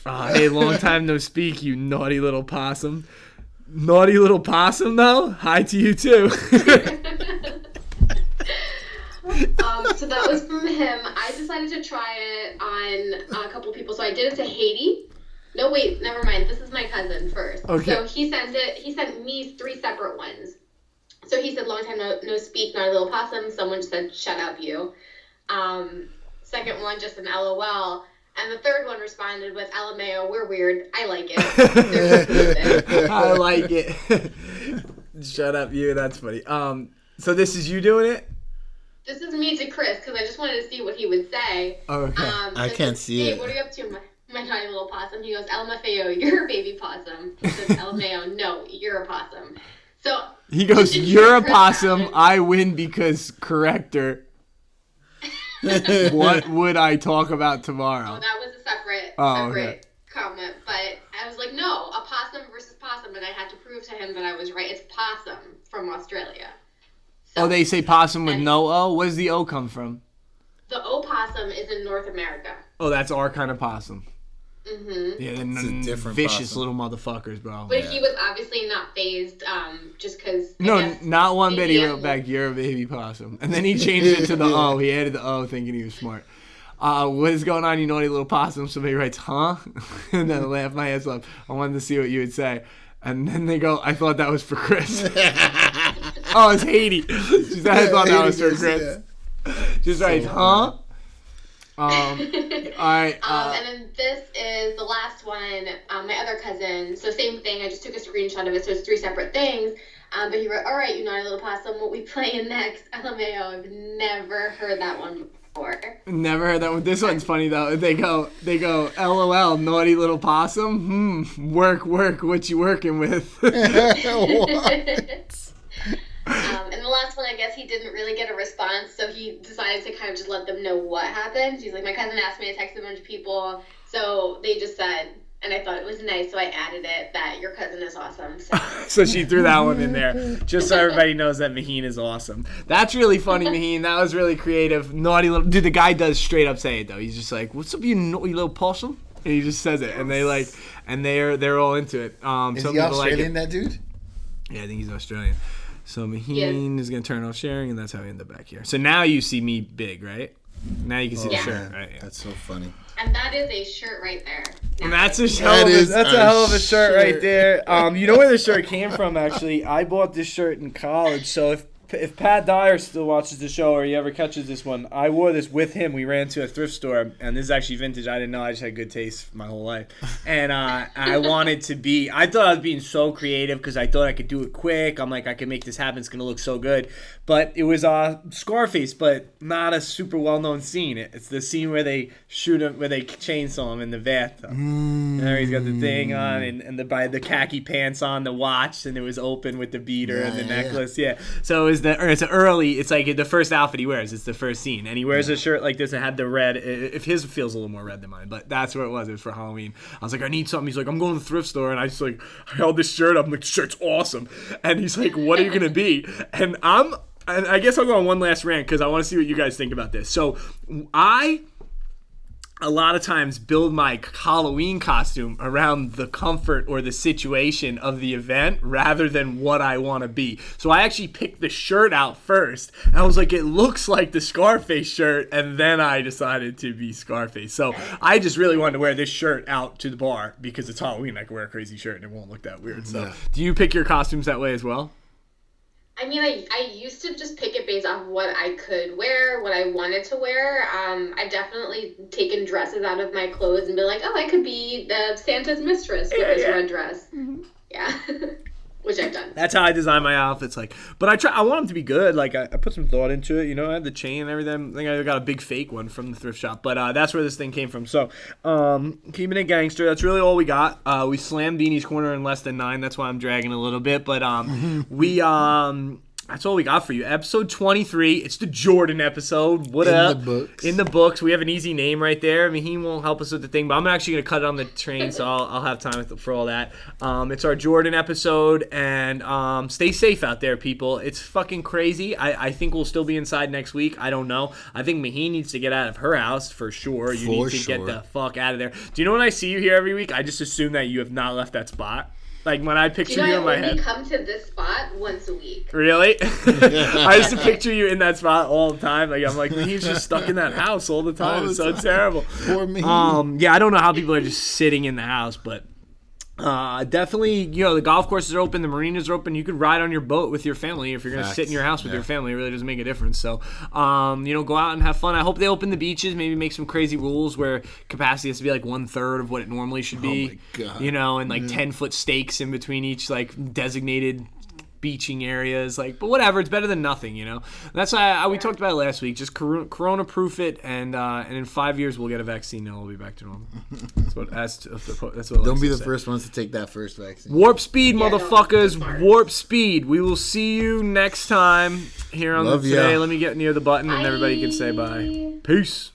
Hey, long time no speak, you naughty little possum. Naughty little possum, though? Hi to you, too. So that was from him. I decided to try it on a couple people. So I did it to Haiti. No, wait, never mind. This is my cousin first. Okay. So he sent me 3 separate ones. So he said, long time no speak, naughty little possum. Someone said, shut up, you. Second one, just an LOL. And the third one responded with, LMAO, we're weird. I like it. I like it. Shut up, you. That's funny. So this is you doing it? This is me to Chris, because I just wanted to see what he would say. Okay. I So can't said, see "Hey, it. what are you up to, my naughty little possum?" He goes, LMFAO, you're a baby possum. He says, LMAO, no, you're a possum. So He goes, and you're a Chris possum. happened. I win because corrector. What would I talk about Oh, tomorrow? that was a separate okay. comment. But I was like, no, a possum versus possum. And I had to prove to him that I was right. It's possum from Australia. So Oh, they say possum with and no O? Where's the O come from? the opossum is in North America. Oh, that's our kind of possum. Mm-hmm. Yeah, It's a different vicious possum. little motherfuckers, bro. But he was obviously not phased just because. No, not one bit. He maybe wrote back, "You're a baby possum," and then he changed it to the O. He added the O, thinking he was smart. what is going on, you naughty little possum? Somebody writes, huh? And then I laugh my ass off. I wanted to see what you would say. And then they go, I thought that was for Chris. Oh, it's Haiti. She said, I thought that was for Chris. Yeah. She's right, huh? All right. And then this is the last one. My other cousin. So same thing. I just took a screenshot of it. So it's 3 separate things. But he wrote, all right, you naughty little possum, what we playing next? LMAO. I've never heard that one before. Never heard that one. This one's funny though. They go, LOL, naughty little possum. Work, what you working with? What? And the last one, I guess he didn't really get a response, so he decided to kind of just let them know what happened. He's like, my cousin asked me to text a bunch of people, so they just said, and I thought it was nice, so I added it, that your cousin is awesome. So she threw that one in there, just so everybody knows that Maheen is awesome. That's really funny, Maheen. That was really creative. Naughty little... Dude, the guy does straight up say it, though. He's just like, what's up, you naughty little possum? And he just says it, and they're all into it. Is he Australian, that dude? Yeah, I think he's Australian. So Maheen is going to turn off sharing, and that's how we end up back here. So now you see me big, right? Now you can see the shirt, right? Yeah. That's so funny. And that is a shirt right there. And that's a hell of a shirt right there. You know where this shirt came from, actually? I bought this shirt in college, so if Pat Dyer still watches the show or he ever catches this one, I wore this with him. We ran to a thrift store, and this is actually vintage. I didn't know. I just had good taste my whole life. And I wanted to be – I thought I was being so creative because I thought I could do it quick. I'm like, I can make this happen. It's going to look so good. But it was Scarface, but not a super well-known scene. It's the scene where they shoot him, where they chainsaw him in the bathtub. And there he's got the thing on and the khaki pants on, the watch, and it was open with the beater and the necklace. Yeah. So it was it's like the first outfit he wears. It's the first scene, and he wears a shirt like this that had the red. If his feels a little more red than mine, but that's what it was. It was for Halloween. I was like, I need something. He's like, I'm going to the thrift store, and I just like I held this shirt up. I'm like, shirt's awesome. And he's like, what are you gonna be? And I guess I'll go on one last rant because I want to see what you guys think about this. So a lot of times build my Halloween costume around the comfort or the situation of the event rather than what I want to be. So I actually picked the shirt out first. And I was like, it looks like the Scarface shirt. And then I decided to be Scarface. So I just really wanted to wear this shirt out to the bar because it's Halloween. I can wear a crazy shirt and it won't look that weird. So do you pick your costumes that way as well? I mean, I used to just pick it based off what I could wear, what I wanted to wear. I've definitely taken dresses out of my clothes and been like, oh, I could be the Santa's mistress with this red dress. Mm-hmm. Yeah. Which I've done. That's how I design my outfits. But I want them to be good. Like I put some thought into it. You know, I had the chain and everything. I think I got a big fake one from the thrift shop. But that's where this thing came from. So keeping it gangster. That's really all we got. We slammed Beanie's Corner in less than 9. That's why I'm dragging a little bit. But that's all we got for you. Episode 23. It's the Jordan episode. What up? In the books. We have an easy name right there. I mean, he won't help us with the thing, but I'm actually going to cut it on the train, so I'll have time for all that. It's our Jordan episode, and stay safe out there, people. It's fucking crazy. I think we'll still be inside next week. I don't know. I think Maheen needs to get out of her house for sure. You need to get the fuck out of there. Do you know when I see you here every week, I just assume that you have not left that spot? Like when I picture you in my head. I only come to this spot once a week. Really? I used to picture you in that spot all the time. Like I'm like, he's just stuck in that house all the time. It's so terrible. Poor me. Yeah, I don't know how people are just sitting in the house, but definitely, the golf courses are open, the marinas are open. You could ride on your boat with your family if you're gonna sit in your house with your family. It really doesn't make a difference. So, go out and have fun. I hope they open the beaches. Maybe make some crazy rules where capacity has to be like 1/3 of what it normally should be. Oh my God. And like 10-foot stakes in between each like designated beaching areas, but whatever, it's better than nothing. That's why we talked about it last week. Just corona proof it, and in 5 years we'll get a vaccine and we'll be back to normal. That's what don't be the first ones to take that first vaccine. Warp speed, motherfuckers. Warp speed. We will see you next time here on Today. Let me get near the button and everybody can say bye. Peace.